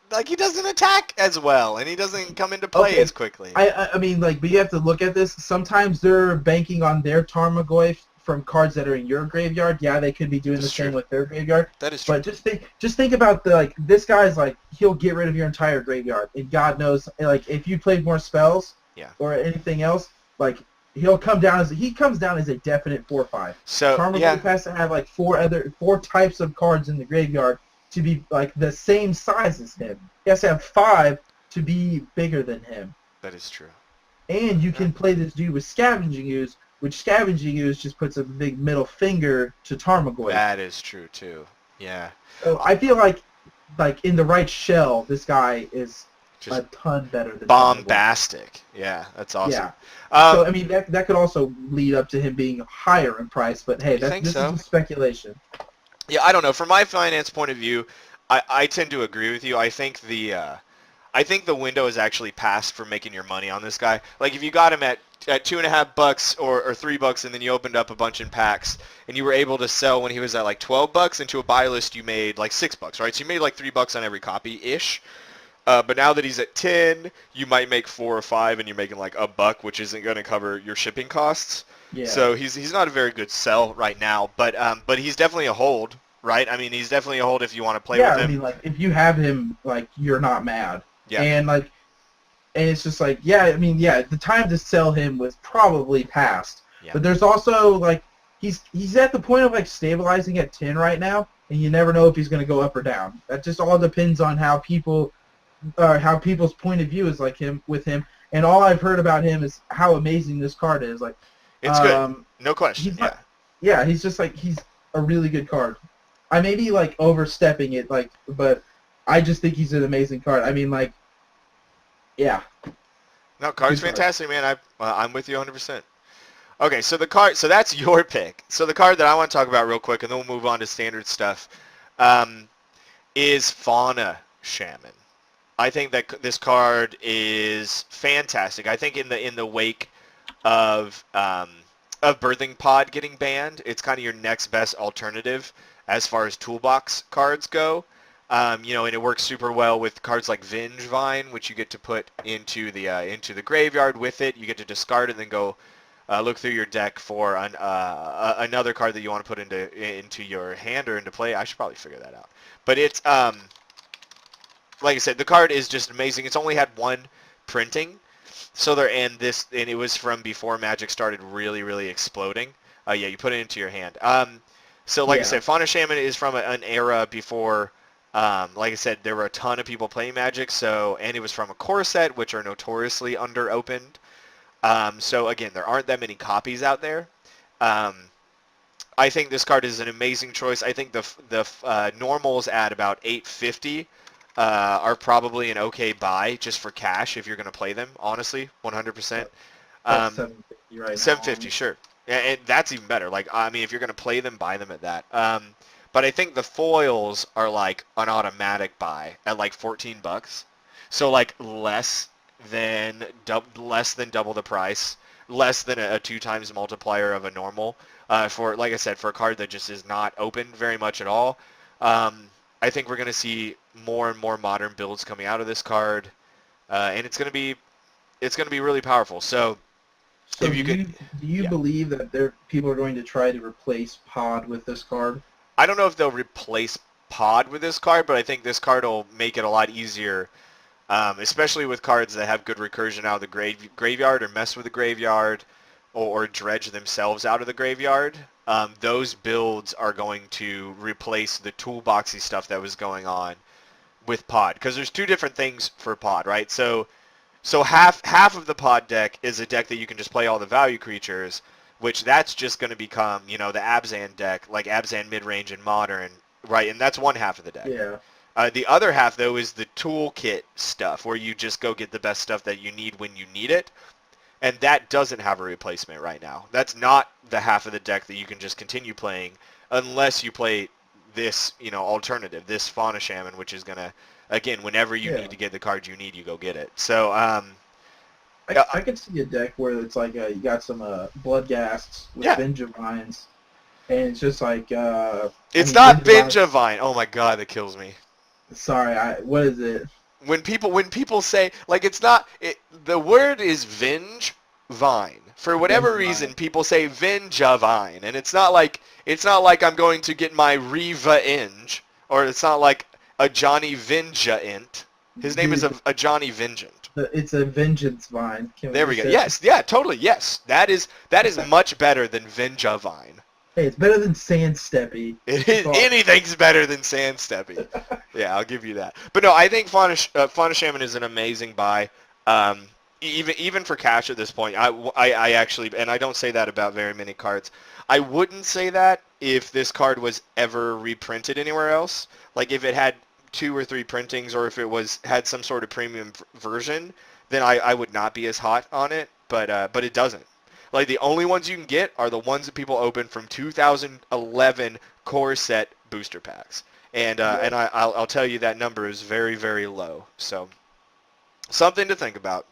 as well, and he doesn't come into play as quickly. I mean, like, but you have to look at this. Sometimes they're banking on their Tarmogoyf from cards that are in your graveyard. Yeah, they could be doing the same with their graveyard. That is true. But just think about this guy's like, he'll get rid of your entire graveyard, and God knows, like, if you played more spells or anything else, like, he comes down as a definite 4/5. So Tarmogoyf has to have like 4 types of cards in the graveyard to be like the same size as him. He has to have 5 to be bigger than him. That is true. And you can play this dude with Scavenging Ooze, which Scavenging Ooze just puts a big middle finger to Tarmogoyf. That is true too. Yeah. So I feel like in the right shell, this guy is Just a ton better than bombastic. Yeah, that's awesome. Yeah. So I mean that could also lead up to him being higher in price, but hey, this is speculation. Yeah, I don't know. From my finance point of view, I tend to agree with you. I think the window is actually passed for making your money on this guy. Like if you got him at $2.50 or $3, and then you opened up a bunch in packs, and you were able to sell when he was at like $12 into a buy list, you made like $6, right? So you made like $3 on every copy ish. But now that he's at 10, you might make 4 or 5, and you're making like $1, which isn't going to cover your shipping costs. Yeah. So he's not a very good sell right now, but he's definitely a hold, right? I mean, he's definitely a hold if you want to play with him. Yeah, I mean, like if you have him, like you're not mad. Yeah. And it's just like, yeah, I mean, yeah, the time to sell him was probably past. Yeah. But there's also like he's at the point of like stabilizing at 10 right now, and you never know if he's going to go up or down. That just all depends on how people's point of view is like with him. And all I've heard about him is how amazing this card is. Like it's good, no question. He's just like he's a really good card. I may be like overstepping it, like, but I just think he's an amazing card. I mean, like, yeah. No, card's fantastic, man. I'm with you 100%. Okay, so so that's your pick. So the card that I want to talk about real quick, and then we'll move on to standard stuff, um, is Fauna Shaman. I think that this card is fantastic. I think in the wake of Birthing Pod getting banned, it's kind of your next best alternative as far as toolbox cards go. And it works super well with cards like Vengevine, which you get to put into the graveyard with it. You get to discard and then go look through your deck for another card that you want to put into your hand or into play. I should probably figure that out. But it's like I said, the card is just amazing. It's only had one printing, so and it was from before Magic started really, really exploding. Yeah, you put it into your hand. So like I said, Fauna Shaman is from an era before. Like I said, there were a ton of people playing Magic, and it was from a core set, which are notoriously under-opened. So again, there aren't that many copies out there. I think this card is an amazing choice. I think the normals at about 850 are probably an okay buy just for cash if you're going to play them. Honestly, 100%. That's 750 right now. 750, sure, and that's even better. Like, I mean, if you're going to play them, buy them at that. But I think the foils are like an automatic buy at like $14. So like less than double the price, less than a 2 times multiplier of a normal. For, like I said, for a card that just is not open very much at all. I think we're going to see more and more modern builds coming out of this card, and it's going to be really powerful. So if do you believe that people are going to try to replace Pod with this card? I don't know if they'll replace Pod with this card, but I think this card will make it a lot easier, especially with cards that have good recursion out of the graveyard or mess with the graveyard or dredge themselves out of the graveyard. Those builds are going to replace the toolboxy stuff that was going on with Pod, because there's two different things for Pod, right? So half of the Pod deck is a deck that you can just play all the value creatures, which that's just going to become, the Abzan deck, like Abzan midrange and modern, right? And that's one half of the deck. Yeah. The other half, though, is the toolkit stuff, where you just go get the best stuff that you need when you need it. And that doesn't have a replacement right now. That's not the half of the deck that you can just continue playing unless you play this, alternative, this Fauna Shaman, which is going to, again, whenever you need to get the card you need, you go get it. So, I could see a deck where it's like you got some Bloodghasts with Vengevines, and it's just like... it's not Vengevine. Oh my god, that kills me. Sorry, what is it? When people say, like, it's not... the word is Vengevine. For whatever reason, people say Vengevine, and it's not like I'm going to get my Revenge, or it's not like a Johnny Vengeant. His name is a Johnny Vengeant. It's a Vengeance Vine. There we go. Yes, yeah, totally, yes. That is much better than Vengevine. Hey, it's better than Sandsteppy. Anything's better than Sandsteppy. Yeah, I'll give you that. But no, I think Fauna Shaman is an amazing buy. Even for cash at this point, I actually, and I don't say that about very many cards. I wouldn't say that if this card was ever reprinted anywhere else. Like if it had 2 or 3 printings, or if it had some sort of premium version, then I would not be as hot on it. But it doesn't. Like the only ones you can get are the ones that people open from 2011 core set booster packs, and I'll tell you that number is very, very low. So something to think about.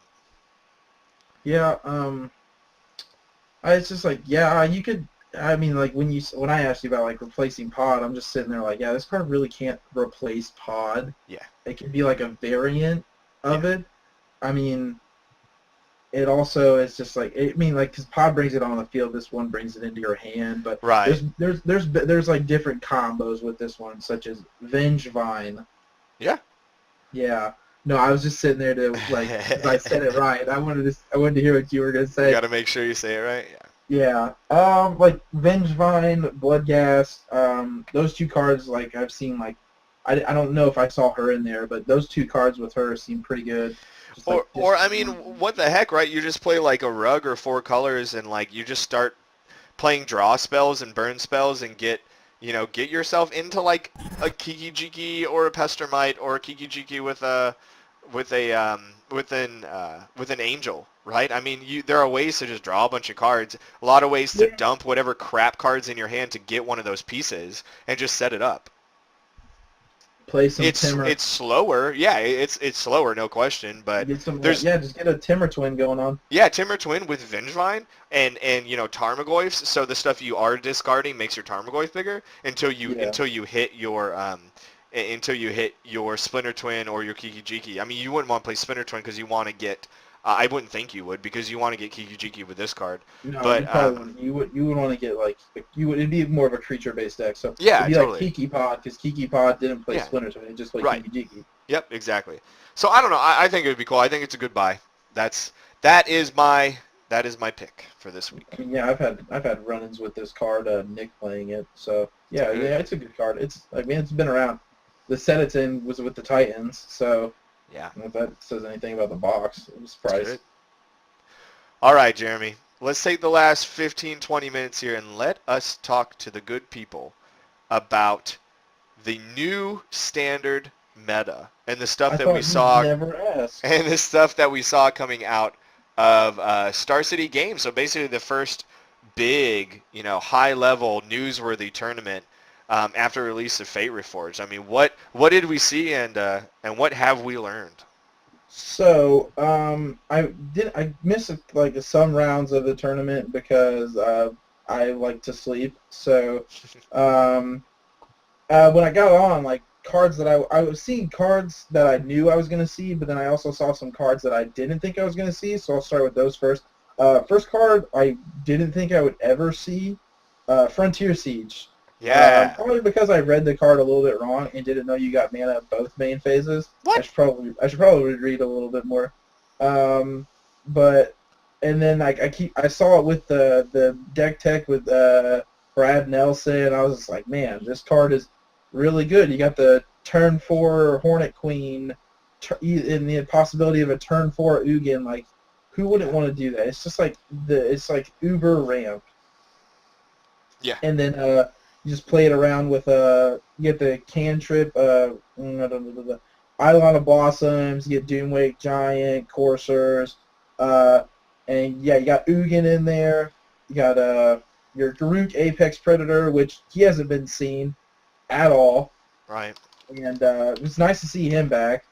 Yeah. It's just like, yeah, you could. I mean, like when I asked you about like replacing Pod, I'm just sitting there like, yeah, this card really can't replace Pod. Yeah. It could be like a variant of it. I mean, it also is just like, because Pod brings it on the field, this one brings it into your hand, but right. There's like different combos with this one, such as Vengevine. Yeah. Yeah. No, I was just sitting there to like, if I said it right. I wanted to hear what you were gonna say. You gotta make sure you say it right. Yeah. Yeah. Like Vengevine, Bloodghast, those 2 cards, like I've seen, like I don't know if I saw her in there, but those 2 cards with her seem pretty good. Or I mean, what the heck, right? You just play like a Rug or 4 colors, and like you just start playing draw spells and burn spells and get yourself into like a Kiki-Jiki or a Pestermite or a Kiki-Jiki with an Angel. right? I mean, there are ways to just draw a bunch of cards, a lot of ways to Yeah. dump whatever crap cards in your hand to get one of those pieces and just set it up. Play some It's Timmer. it's slower, yeah. It's slower, no question. But Get some, there's yeah, just get a Timmer twin going on. yeah, Timber Twin with Vengevine and Tarmogoyfs. So the stuff you are discarding makes your Tarmogoyf bigger Yeah. until you hit your until you hit your Splinter Twin or your Kiki Jiki. I mean, you wouldn't want to play Splinter Twin because you want to get. I wouldn't think you would because you want to get Kiki Jiki with this card. No, you But probably wouldn't. You would want to get like you would. It'd be more of a creature based deck. So yeah, it'd be totally. like Kiki Pod because Kiki Pod didn't play Yeah, Splinter Twin. It just played right. Kiki Jiki. Yep, exactly. So I don't know. I think it would be cool. I think it's a good buy. That is my pick for this week. I mean, yeah, I've had run-ins with this card. Nick playing it. So yeah, Good. yeah, it's a good card. It's been around. The set it's in was with the Titans. So Yeah. I don't know if that says anything about the box. I'm surprised. Good. All right, Jeremy. Let's take the last 15, 20 minutes here and let us talk to the good people about the new standard meta and the stuff that we saw Never asked. and the stuff that we saw coming out of Star City Games. So basically the first big, high-level, newsworthy tournament after release of Fate Reforged. I mean, what did we see and what have we learned? So, I missed like some rounds of the tournament because I like to sleep. So, when I got on, like cards that I was seeing cards that I knew I was gonna see, but then I also saw some cards that I didn't think I was gonna see. So I'll start with those first. First card I didn't think I would ever see, Frontier Siege. Yeah. Probably because I read the card a little bit wrong and didn't know you got mana at both main phases. What? I should probably read a little bit more. But and then I saw it with the deck tech with Brad Nelson. I was just like, man, this card is really good. You got the turn 4 Hornet Queen in the possibility of a turn 4 Ugin. Like, who wouldn't want to do that? It's just like it's like Uber ramp. Yeah. And then you just play it around with you get the cantrip, Island of Blossoms, you get Doomwake Giant, Coursers, and yeah, you got Ugin in there. You got your Garruk Apex Predator, which he hasn't been seen at all. Right. And it's nice to see him back.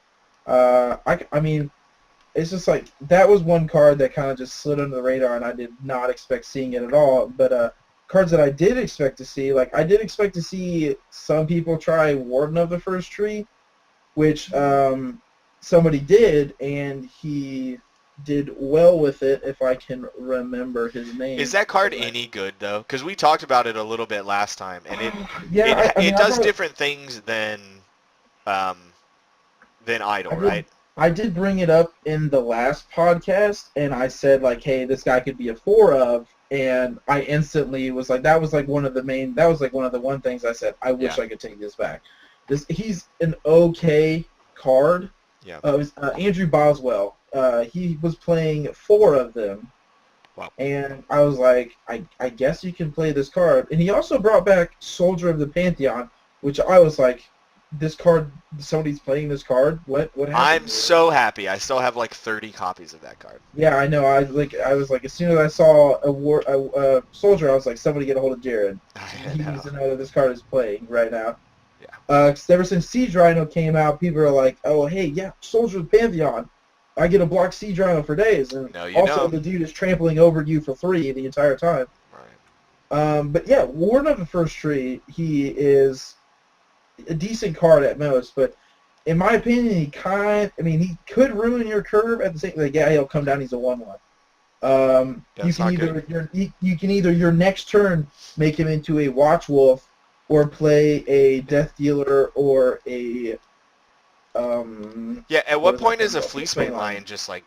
I mean, it's just like that was one card that kind of just slid under the radar, and I did not expect seeing it at all. But cards that I did expect to see, like I did expect to see some people try Warden of the First Tree, which somebody did, and he did well with it, if I can remember his name. Is that card any good though? Because we talked about it a little bit last time, and it does different things than Idol, right? I did bring it up in the last podcast, and I said like, hey, this guy could be a 4 of, and I instantly was like, that was like one of the one things I said, I wish I could take this back. He's an okay card. Yeah. It was Andrew Boswell. He was playing 4 of them. Wow. And I was like, I guess you can play this card. And he also brought back Soldier of the Pantheon, which I was like, this card, somebody's playing this card? What happened? I'm so happy. I still have like 30 copies of that card. Yeah, I know. I was like, as soon as I saw a Soldier, I was like, somebody get a hold of Jared. He needs to know that this card is playing right now. Yeah. Ever since Siege Rhino came out, people are like, oh, hey, yeah, Soldier of the Pantheon. I get a block Siege Rhino for days. And No, you also, don't. the dude is trampling over you for 3 the entire time. Right. But yeah, Warden of the First Tree, he is a decent card at most, but in my opinion, he could ruin your curve at the same. Like, yeah, he'll come down. He's a 1/1. You can either your next turn make him into a Watch Wolf, or play a Death Dealer or a. Yeah. At what point is a Fleecemane Lion just like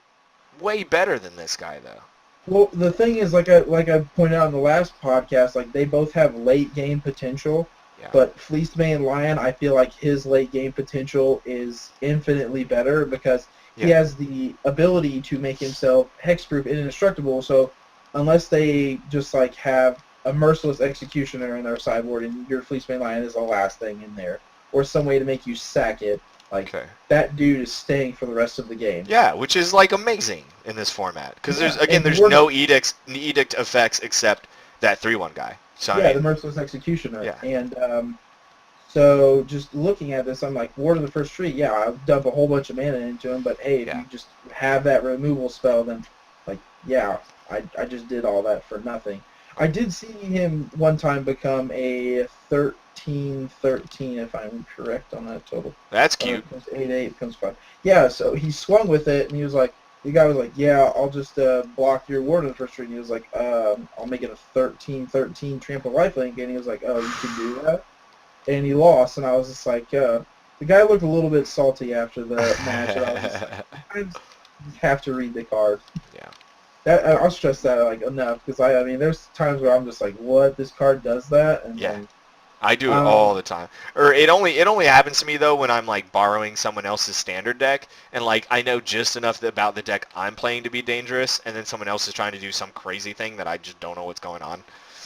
way better than this guy though? Well, the thing is, like I pointed out in the last podcast, like they both have late game potential. Yeah. But Fleecemane Lion, I feel like his late game potential is infinitely better because he has the ability to make himself hexproof and indestructible. So unless they just like have a merciless executioner in their sideboard and your Fleecemane Lion is the last thing in there, or some way to make you sack it, Like, Okay. that dude is staying for the rest of the game. Yeah, which is like amazing in this format because Yeah, there's and no edict effects except that 3/1 guy. So I yeah, the mean, merciless executioner. yeah, And so just looking at this, I'm like, Ward of the First Tree, yeah, I'll dump a whole bunch of mana into him, but hey, if yeah. you just have that removal spell, then, like, yeah, I just did all that for nothing. I did see him one time become a 13-13, if I'm correct on that total. That's cute. It becomes 8-8, becomes 5. Yeah, so he swung with it, and he was like, the guy was like, yeah, I'll just block your Ward of the First Tree. And he was like, I'll make it a 13-13 trample lifelink, and he was like, oh, you can do that? And he lost, and I was just like, the guy looked a little bit salty after the match, and I was just like, I just have to read the card. Yeah. I'll stress that like enough because I mean, there's times where I'm just like, what? This card does that? And Yeah. then, I do it all the time. Or it only happens to me though when I'm like borrowing someone else's standard deck and like I know just enough about the deck I'm playing to be dangerous, and then someone else is trying to do some crazy thing that I just don't know what's going on.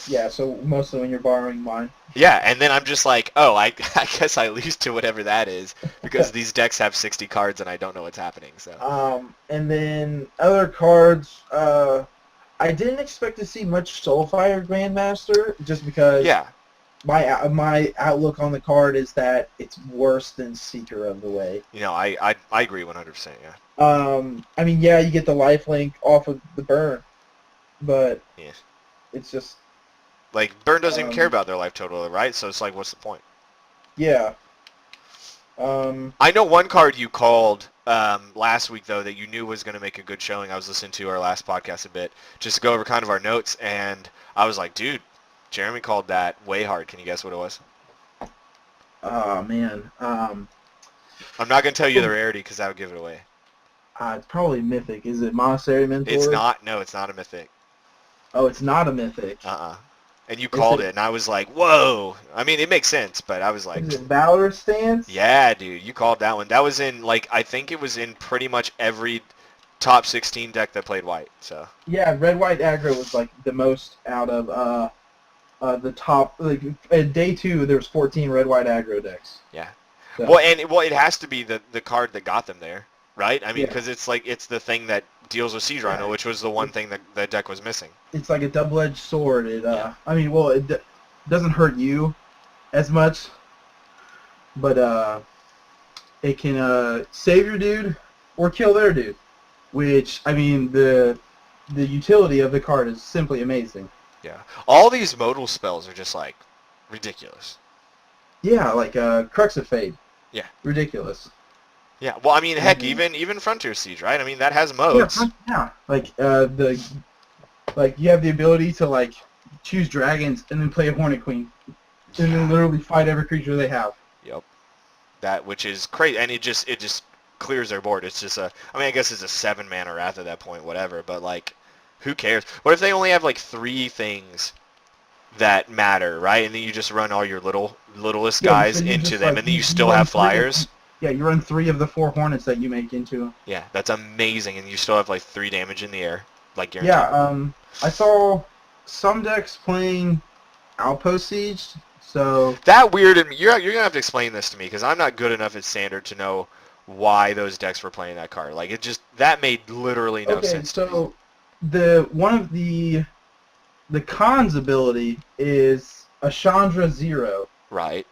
yeah, so mostly when you're borrowing mine. Yeah, and then I'm just like, oh, I guess I lose to whatever that is because these decks have 60 cards and I don't know what's happening. So. And then other cards, I didn't expect to see much Soulfire Grandmaster just because Yeah. my outlook on the card is that it's worse than Seeker of the Way. You know, I agree 100%. Yeah. I mean, yeah, you get the lifelink off of the burn, but Yeah. it's just Like Burn doesn't even care about their life total, right? So it's like, what's the point? yeah. I know one card you called last week though that you knew was going to make a good showing. I was listening to our last podcast a bit just to go over kind of our notes, and I was like, dude, Jeremy called that way hard. Can you guess what it was? Oh man. I'm not going to tell you the rarity because that would give it away. It's probably Mythic. Is it Monastery Mentor? It's not. No, it's not a mythic. Oh, it's not a Mythic. And you called it, and I was like, whoa. I mean, it makes sense, but I was like... Is it Valor Stance? Yeah, dude, you called that one. That was in, like, I think it was in pretty much every top 16 deck that played white, so... Yeah, Red-White aggro was, like, the most out of the top... Like, at day 2, there was 14 Red-White aggro decks. Yeah. So. Well, it has to be the card that got them there, right? I mean, because it's, like, it's the thing that deals with Siege Rhino, which was the one thing that the deck was missing. It's like a double-edged sword. I mean, well, it doesn't hurt you as much, but it can save your dude or kill their dude, which, I mean, the utility of the card is simply amazing. Yeah. All these modal spells are just, like, ridiculous. Yeah, like Crux of Fate. Yeah. Ridiculous. Yeah, well, I mean, heck, even Frontier Siege, right? I mean, that has modes. Yeah. Like you have the ability to like choose dragons and then play a Hornet Queen, and then literally fight every creature they have. Yep. That, which is crazy, and it just clears their board. It's just I mean, I guess it's a 7-mana Wrath at that point, whatever. But like, who cares? What if they only have like 3 things that matter, right? And then you just run all your littlest guys so into just, them, like, and then you still have flyers. Yeah, you run 3 of the 4 Hornets that you make into them. Yeah, that's amazing, and you still have like 3 damage in the air, like guaranteed. Yeah, I saw some decks playing Outpost Siege, so... That weirded me. You're going to have to explain this to me, because I'm not good enough at Standard to know why those decks were playing that card. Like, that made literally no sense to me. Okay, so one of the Khan's ability is a Chandra 0. Right.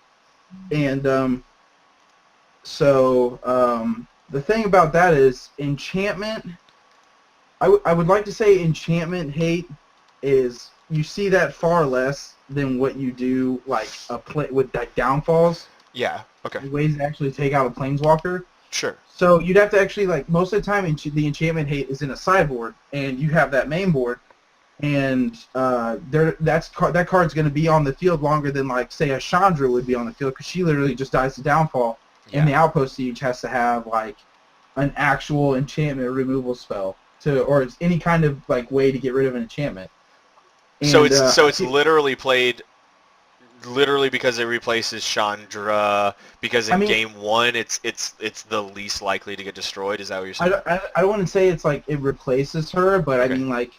And, the thing about that is enchantment. I would like to say enchantment hate is you see that far less than what you do like with like downfalls. Yeah. Okay. Ways to actually take out a planeswalker. Sure. So you'd have to actually like most of the time the enchantment hate is in a sideboard and you have that main board, and that card's going to be on the field longer than like say a Chandra would be on the field because she literally just dies to downfall. Yeah. And the Outpost Siege has to have like an actual enchantment removal spell or any kind of like way to get rid of an enchantment. And, so it's literally played because it replaces Chandra because game 1 it's the least likely to get destroyed. Is that what you're saying? I don't want to say it's like it replaces her, but okay. I mean like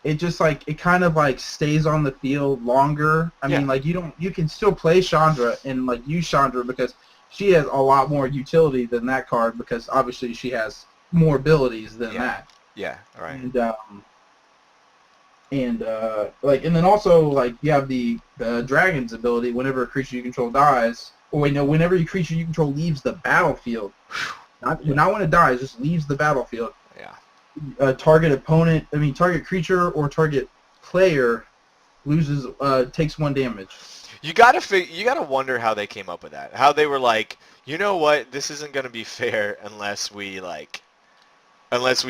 it just like it kind of like stays on the field longer. I mean like you can still play Chandra and like use Chandra because she has a lot more utility than that card because obviously she has more abilities than that. Yeah, all right. And then also like you have the dragon's ability. Whenever a creature you control dies, whenever a creature you control leaves the battlefield, not when it dies, just leaves the battlefield. Yeah. Target creature or target player loses takes 1 damage. You gotta wonder how they came up with that. How they were like, you know what, this isn't gonna be fair unless we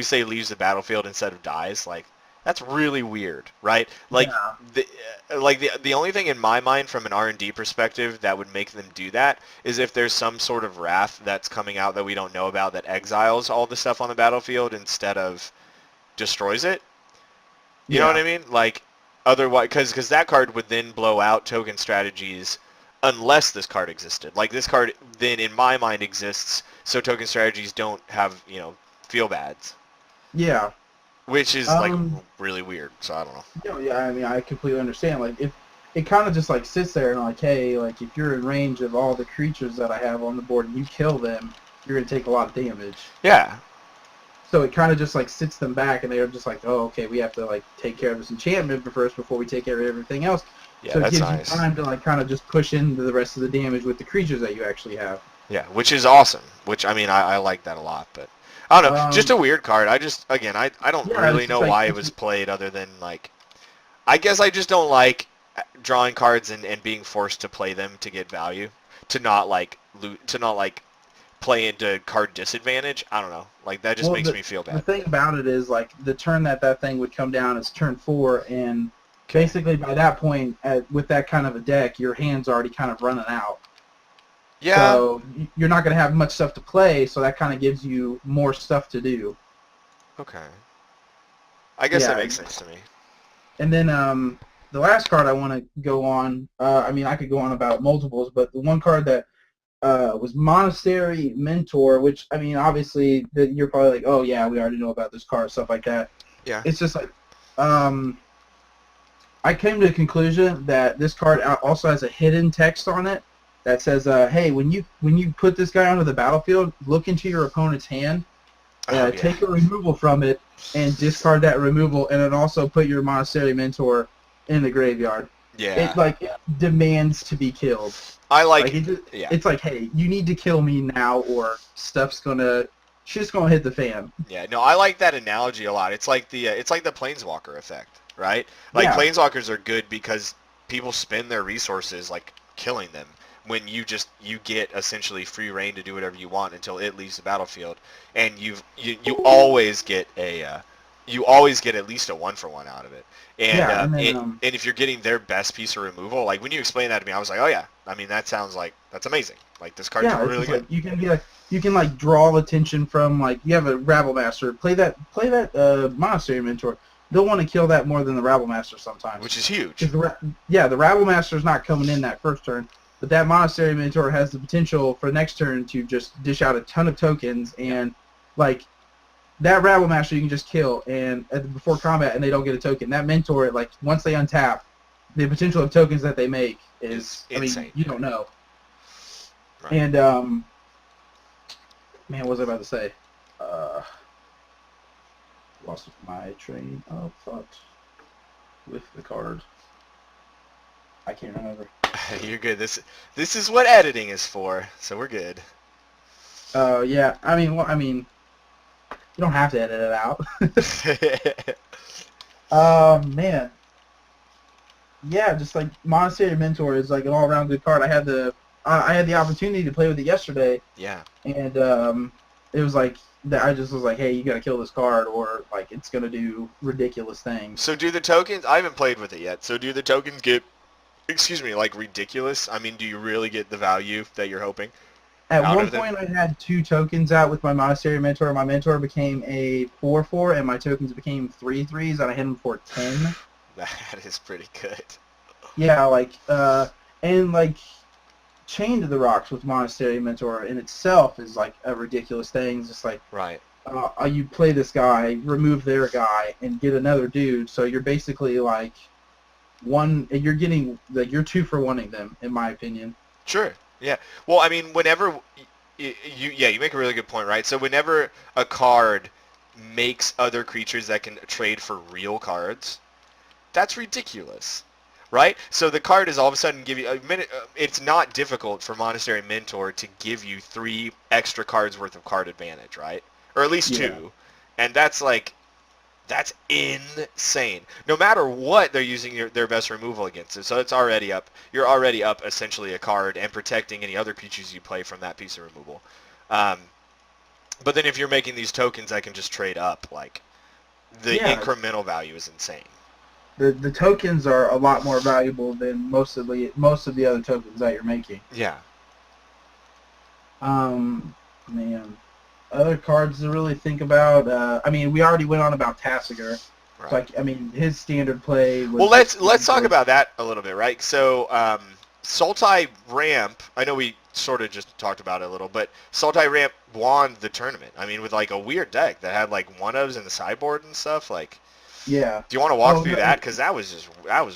say leaves the battlefield instead of dies. Like, that's really weird, right? Like, the only thing in my mind from an R&D perspective that would make them do that is if there's some sort of wrath that's coming out that we don't know about that exiles all the stuff on the battlefield instead of destroys it. You know what I mean? Like, otherwise, because that card would then blow out token strategies unless this card existed. Like, this card then, in my mind, exists so token strategies don't have, feel bads. Yeah. Which is, like, really weird, so I don't know. Yeah, I mean, I completely understand. Like, if it kind of just, like, sits there and, like, hey, like, if you're in range of all the creatures that I have on the board and you kill them, you're going to take a lot of damage. Yeah. So it kind of just, like, sits them back, and they're just like, oh, okay, we have to, like, take care of this enchantment first before we take care of everything else. Yeah, so it that's gives nice. you time to, like, kind of just push into the rest of the damage with the creatures that you actually have. Yeah, which is awesome. Which, I mean, I like that a lot, but... I don't know, just a weird card. I don't really know why it was played other than, like... I guess I just don't like drawing cards and being forced to play them to get value. To not play into card disadvantage. I don't know. Like, that just makes me feel bad. The thing about it is, like, the turn that thing would come down is turn 4, and basically by that point, with that kind of a deck, your hand's already kind of running out. Yeah. So you're not going to have much stuff to play, so that kind of gives you more stuff to do. Okay. I guess that makes sense to me. And then the last card I want to go on, I could go on about multiples, but the one card that was Monastery Mentor, which, I mean, obviously, you're probably like, oh, yeah, we already know about this card, stuff like that. Yeah. It's just like, I came to the conclusion that this card also has a hidden text on it that says, hey, when you put this guy onto the battlefield, look into your opponent's hand, take a removal from it, and discard that removal, and then also put your Monastery Mentor in the graveyard. Yeah. It demands to be killed. I It's like, hey, you need to kill me now, or shit's gonna hit the fan. Yeah, no, I like that analogy a lot. It's like the Planeswalker effect, right? Like, Planeswalkers are good because people spend their resources, like, killing them. When you get essentially free reign to do whatever you want until it leaves the battlefield, and you always get at least a 1-for-1 out of it. And and if you're getting their best piece of removal, like when you explained that to me, I was like, oh yeah, I mean that's amazing. Like, this card's really good. Like, you can draw attention from, like, you have a Rabble Master, play that Monastery Mentor. They'll want to kill that more than the Rabble Master sometimes, which is huge. The Rabble Master's not coming in that first turn. But that Monastery Mentor has the potential for next turn to just dish out a ton of tokens, and, like, that Rabble Master you can just kill and before combat, and they don't get a token. That Mentor, like, once they untap, the potential of tokens that they make is insane. I mean, you don't know. Right. And man, what was I about to say? Lost my train of thought with the card. I can't remember. You're good. This is what editing is for, so we're good. Yeah. I mean, you don't have to edit it out. Man. Yeah, just like Monastery Mentor is like an all-around good card. I had the opportunity to play with it yesterday. Yeah. And it was like I just was like, hey, you gotta kill this card, or like it's gonna do ridiculous things. So do the tokens? I haven't played with it yet. So do the tokens get? Like ridiculous? I mean, do you really get the value that you're hoping? At one point, I had 2 tokens out with my Monastery Mentor. My Mentor became a 4/4, and my tokens became 3/3s, and I hit them for 10. That is pretty good. Yeah, like, and like, Chain to the Rocks with Monastery Mentor in itself is like a ridiculous thing. It's just like, right. You play this guy, remove their guy, and get another dude. So you're basically like, you're 2-for-1ing them, in my opinion. Sure. Yeah. Well, I mean, whenever you make a really good point, right? So whenever a card makes other creatures that can trade for real cards, that's ridiculous, right? So the card is all of a sudden give you a minute. It's not difficult for Monastery Mentor to give you 3 extra cards worth of card advantage, right? Or at least Yeah. 2, and that's insane. No matter what they're using their best removal against it, so it's already up. You're already up essentially a card and protecting any other creatures you play from that piece of removal. Um, but then if you're making these tokens that can just trade up, like the Yeah. incremental value is insane. The tokens are a lot more valuable than most of the other tokens that you're making. Yeah. Man, other cards to really think about. I mean, we already went on about Tassiger. Right. Like, I mean, his standard play was... Well, let's talk about that a little bit, right? So, Sultai Ramp, I know we sort of just talked about it a little, but Sultai Ramp won the tournament. I mean, with like a weird deck that had like 1-ofs in the sideboard and stuff. Like, yeah. do you want to walk through that? Because that was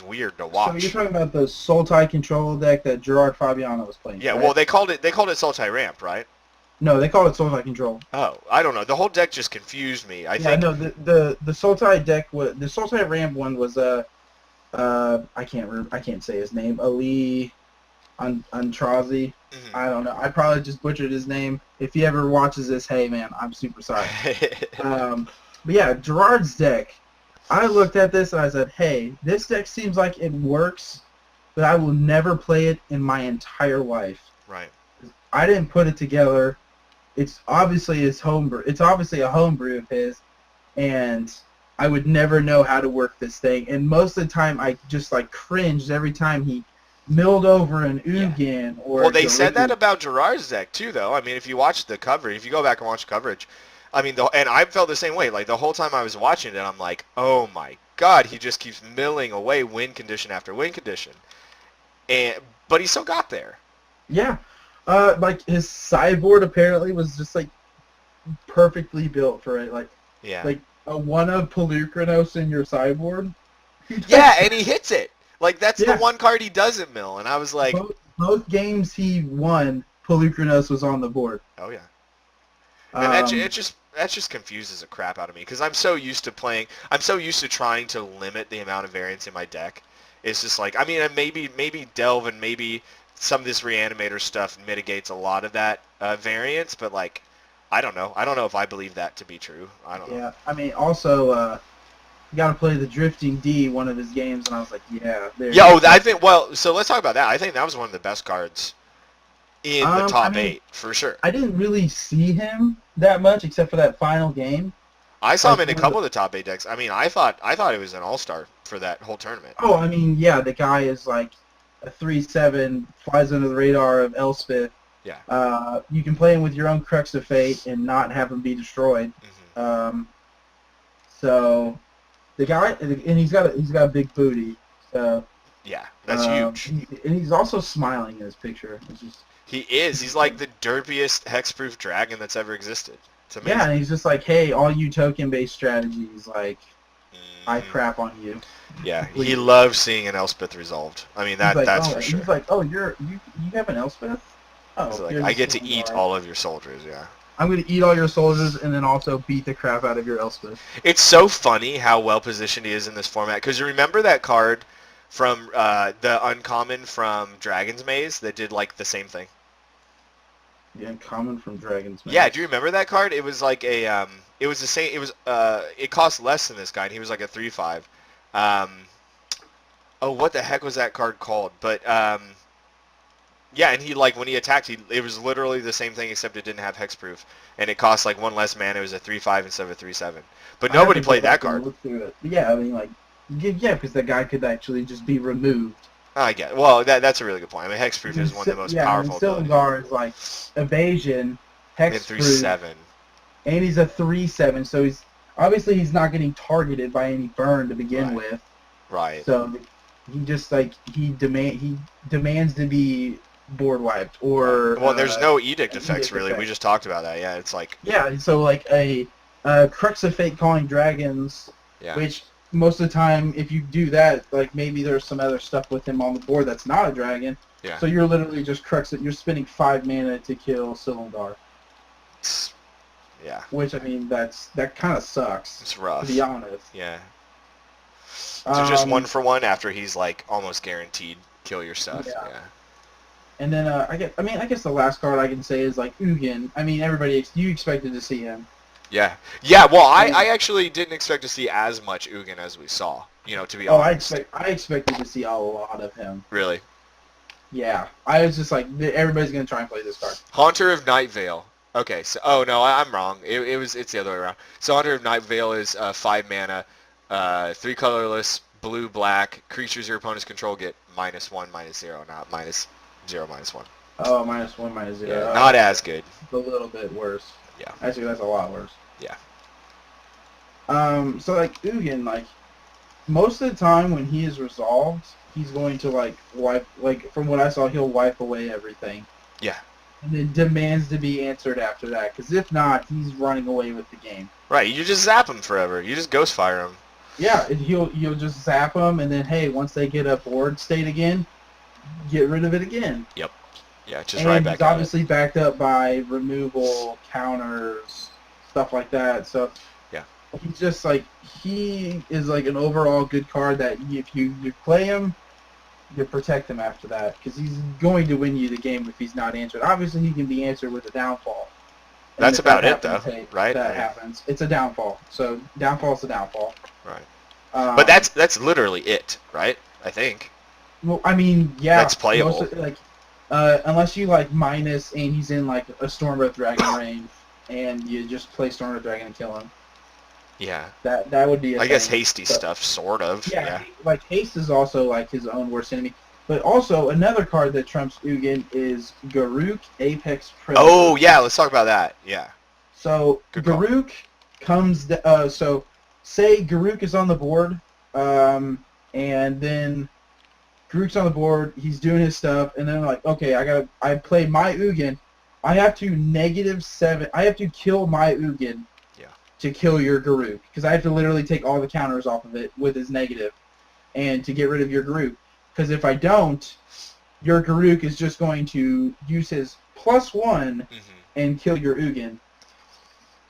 weird to watch. So you're talking about the Sultai control deck that Gerard Fabiano was playing. Yeah. Right? Well, they called it Sultai Ramp, right? No, they call it Sultai control. Oh, I don't know. The whole deck just confused me. I think. No, the Sultai deck was the Sultai Ramp one was I can't say his name. Ali Antrazi. Mm-hmm. I don't know. I probably just butchered his name. If he ever watches this, hey man, I'm super sorry. But yeah, Gerard's deck. I looked at this and I said, hey, this deck seems like it works, but I will never play it in my entire life. Right. I didn't put it together. It's obviously his homebrew. It's obviously a homebrew of his, and I would never know how to work this thing. And most of the time, I just like cringed every time he milled over an Ugin or. Well, they said that about Gerard's deck too, though. I mean, if you watch the coverage, if you go back and watch the coverage, I mean, and I felt the same way. Like the whole time I was watching it, I'm like, oh my god, he just keeps milling away win condition after win condition, but he still got there. Yeah. Like his sideboard apparently was just like perfectly built for it. Like, yeah, like a 1-of Polukranos in your sideboard. Yeah, and he hits it. Like that's the one card he doesn't mill, and I was like, both games he won, Polukranos was on the board. Oh yeah, and that just confuses the crap out of me because I'm so used to trying to limit the amount of variance in my deck. It's just like, I mean, maybe Delve and maybe some of this Reanimator stuff mitigates a lot of that variance, but like, I don't know. I don't know if I believe that to be true. I don't know. Yeah, I mean, also, you got to play the Drifting D one of his games, and I was like, yeah. I think, well, so let's talk about that. I think that was one of the best cards in the top 8, for sure. I didn't really see him that much, except for that final game. I saw him in a couple of the top 8 decks. I mean, I thought it was an all-star for that whole tournament. Oh, I mean, yeah, the guy is like a 3/7, flies under the radar of Elspeth. Yeah. You can play him with your own Crux of Fate and not have him be destroyed. Mm-hmm. So the guy, and he's got a big booty. So yeah, that's huge. And he's also smiling in his picture. It's just, he is. He's like the derpiest hexproof dragon that's ever existed. It's amazing. Yeah, and he's just like, hey, all you token-based strategies, like, I crap on you. Yeah, he loves seeing an Elspeth resolved. I mean, that's for sure. He's like, oh, you have an Elspeth? Oh, so like, I get to eat all of your soldiers, yeah. I'm going to eat all your soldiers and then also beat the crap out of your Elspeth. It's so funny how well positioned he is in this format, because you remember that card from the uncommon from Dragon's Maze that did like the same thing? The uncommon from Dragon's Maze. Yeah, do you remember that card? It was like a it was the same. It was it cost less than this guy, and he was like a 3/5. Oh, what the heck was that card called? But yeah, and he like when he attacked, it was literally the same thing except it didn't have hexproof, and it cost like 1 less mana. It was a 3/5 instead of a 3/7. But nobody played that card. Look through it. Yeah, I mean like because that guy could actually just be removed. I get it. Well, that's a really good point. I mean, hexproof is one of the most powerful abilities. Silgar is like evasion, hexproof, 3/7. And he's a 3/7, so he's not getting targeted by any burn to begin with. Right. So he just like he demands to be board wiped or. Well, there's no edict effects really. We just talked about that. Yeah, it's like. Yeah, so like a Crux of Fate calling dragons, which most of the time if you do that, like maybe there's some other stuff with him on the board that's not a dragon. Yeah. So you're literally just you're spending 5 mana to kill Silumgar. Yeah. Which, I mean, that kind of sucks. It's rough. To be honest. Yeah. So just 1-for-1 after he's like almost guaranteed kill your stuff. Yeah. And then I guess the last card I can say is like Ugin. I mean, you expected to see him. Yeah. Yeah. Well, I actually didn't expect to see as much Ugin as we saw. To be honest. I expected to see a lot of him. Really. Yeah, I was just like, everybody's gonna try and play this card. Haunter of Night Vale. Okay, so no, I'm wrong. It's the other way around. So Haunter of Night Vale is 5 mana, 3 colorless, blue black. Creatures your opponents control get -1, -0, not -0, -1. Oh, -1, -0. Yeah, not as good. A little bit worse. Yeah. Actually, that's a lot worse. Yeah. So like Ugin, like most of the time when he is resolved, he's going to wipe. Like from what I saw, he'll wipe away everything. Yeah. And then demands to be answered after that, because if not, he's running away with the game. Right, you just zap him forever. You just ghost fire him. Yeah, and you'll just zap them, and then hey, once they get a board state again, get rid of it again. Yep. Yeah, just right back. He's obviously backed up by removal, counters, stuff like that. So yeah, he's just he is like an overall good card that if you play him, you protect him after that, because he's going to win you the game if he's not answered. Obviously, he can be answered with a downfall. That's about it, though, right? That happens. It's a downfall. So downfall's a downfall. Right. But that's literally it, right? I think. Well, I mean, yeah. That's playable. Unless you minus and he's in a Stormbreath Dragon range, and you just play Stormbreath Dragon and kill him. Yeah. That would be. I guess hasty stuff, sort of. Yeah. Haste is also his own worst enemy. But also another card that trumps Ugin is Garruk, Apex Predator. Oh yeah, let's talk about that. Yeah. So Garruk comes. So say Garruk is on the board, and then Garruk's on the board. He's doing his stuff, and then okay, I play my Ugin. I have to -7. I have to kill my Ugin. Yeah. To kill your Garruk, because I have to literally take all the counters off of it with his negative, and to get rid of your Garruk. Because if I don't, your Garruk is just going to use his +1 and kill your Ugin.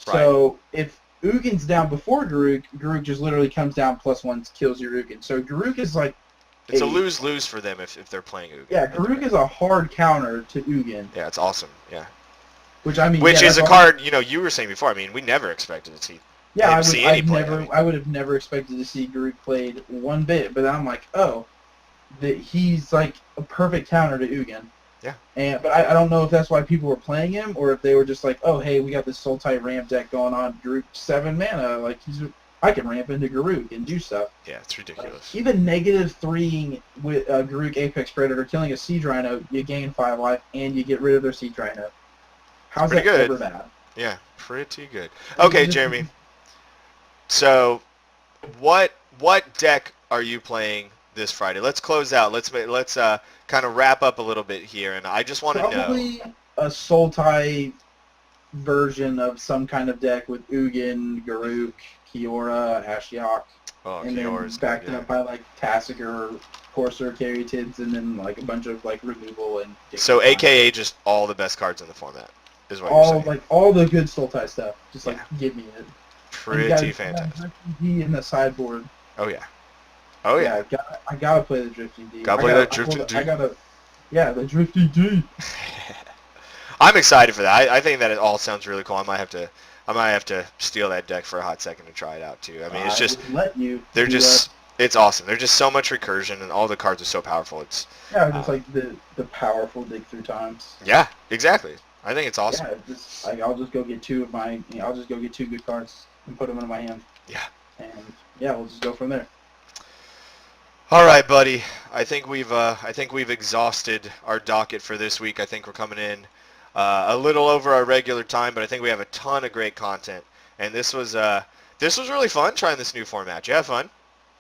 Right. So if Ugin's down before Garruk, Garruk just literally comes down +1, kills your Ugin. So Garruk is it's a lose-lose for them if they're playing Ugin. Yeah, Garruk is a hard counter to Ugin. Yeah, it's awesome. Yeah. Which is a card you were saying before. I mean, we never expected to see. Yeah, I would have never expected to see Garruk played one bit, but I'm like, oh. That he's a perfect counter to Ugin. Yeah. But I don't know if that's why people were playing him, or if they were just oh hey, we got this Soul Tide ramp deck going on. Garruk 7 mana, I can ramp into Garruk and do stuff. Yeah, it's ridiculous. Even -3 with Garruk Apex Predator killing a Siege Rhino, you gain 5 life and you get rid of their Siege Rhino. How's that ever bad? Yeah, pretty good. Okay, Jeremy. So, what deck are you playing this Friday? Let's close out. Let's kind of wrap up a little bit here, and I just want to know. Probably a Soul Tide version of some kind of deck with Ugin, Garruk, Kiora, Ashiok, and then backed up by Tassiger, Courser, Caryatids, and then a bunch of removal and. So AKA just all the best cards in the format is what you're saying. All the good Soul Tide stuff. Just give me it. Pretty fantastic. He in the sideboard. Oh yeah. Oh yeah. I gotta play the Drifting D. Gotta play that Drifting D. The Drifting D. I'm excited for that. I think that it all sounds really cool. I might have to steal that deck for a hot second to try it out too. I mean, it's just it's awesome. There's just so much recursion, and all the cards are so powerful. It's just the powerful dig through times. Yeah, exactly. I think it's awesome. Yeah, I'll just go get 2 of my. I'll just go get 2 good cards and put them into my hand. Yeah. And we'll just go from there. All right, buddy. I think we've exhausted our docket for this week. I think we're coming in a little over our regular time, but I think we have a ton of great content. And this was really fun trying this new format. Did you have fun?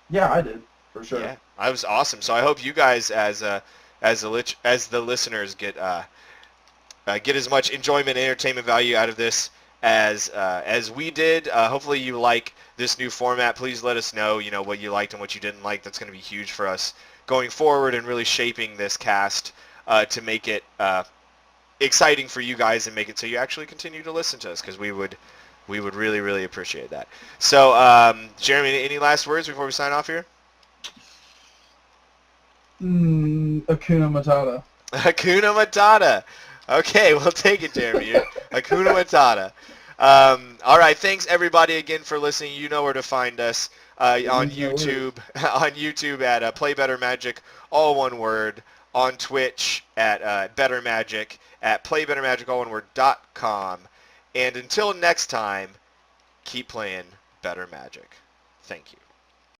Yeah, I did for sure. Yeah, I was awesome. So I hope you guys, as the listeners, get as much enjoyment and entertainment value out of this as we did. Hopefully you like this new format. Please let us know, what you liked and what you didn't like. That's going to be huge for us going forward and really shaping this cast to make it exciting for you guys and make it so you actually continue to listen to us, because we would really, really appreciate that. So, Jeremy, any last words before we sign off here? Akuna Matata. Hakuna Matata. Okay, we'll take it, Jeremy. Hakuna Matata. All right, thanks everybody again for listening. You know where to find us on YouTube, on YouTube at Play Better Magic, all one word. On Twitch at BetterMagic, at PlayBetterMagic, all one word.com. And until next time, keep playing Better Magic. Thank you.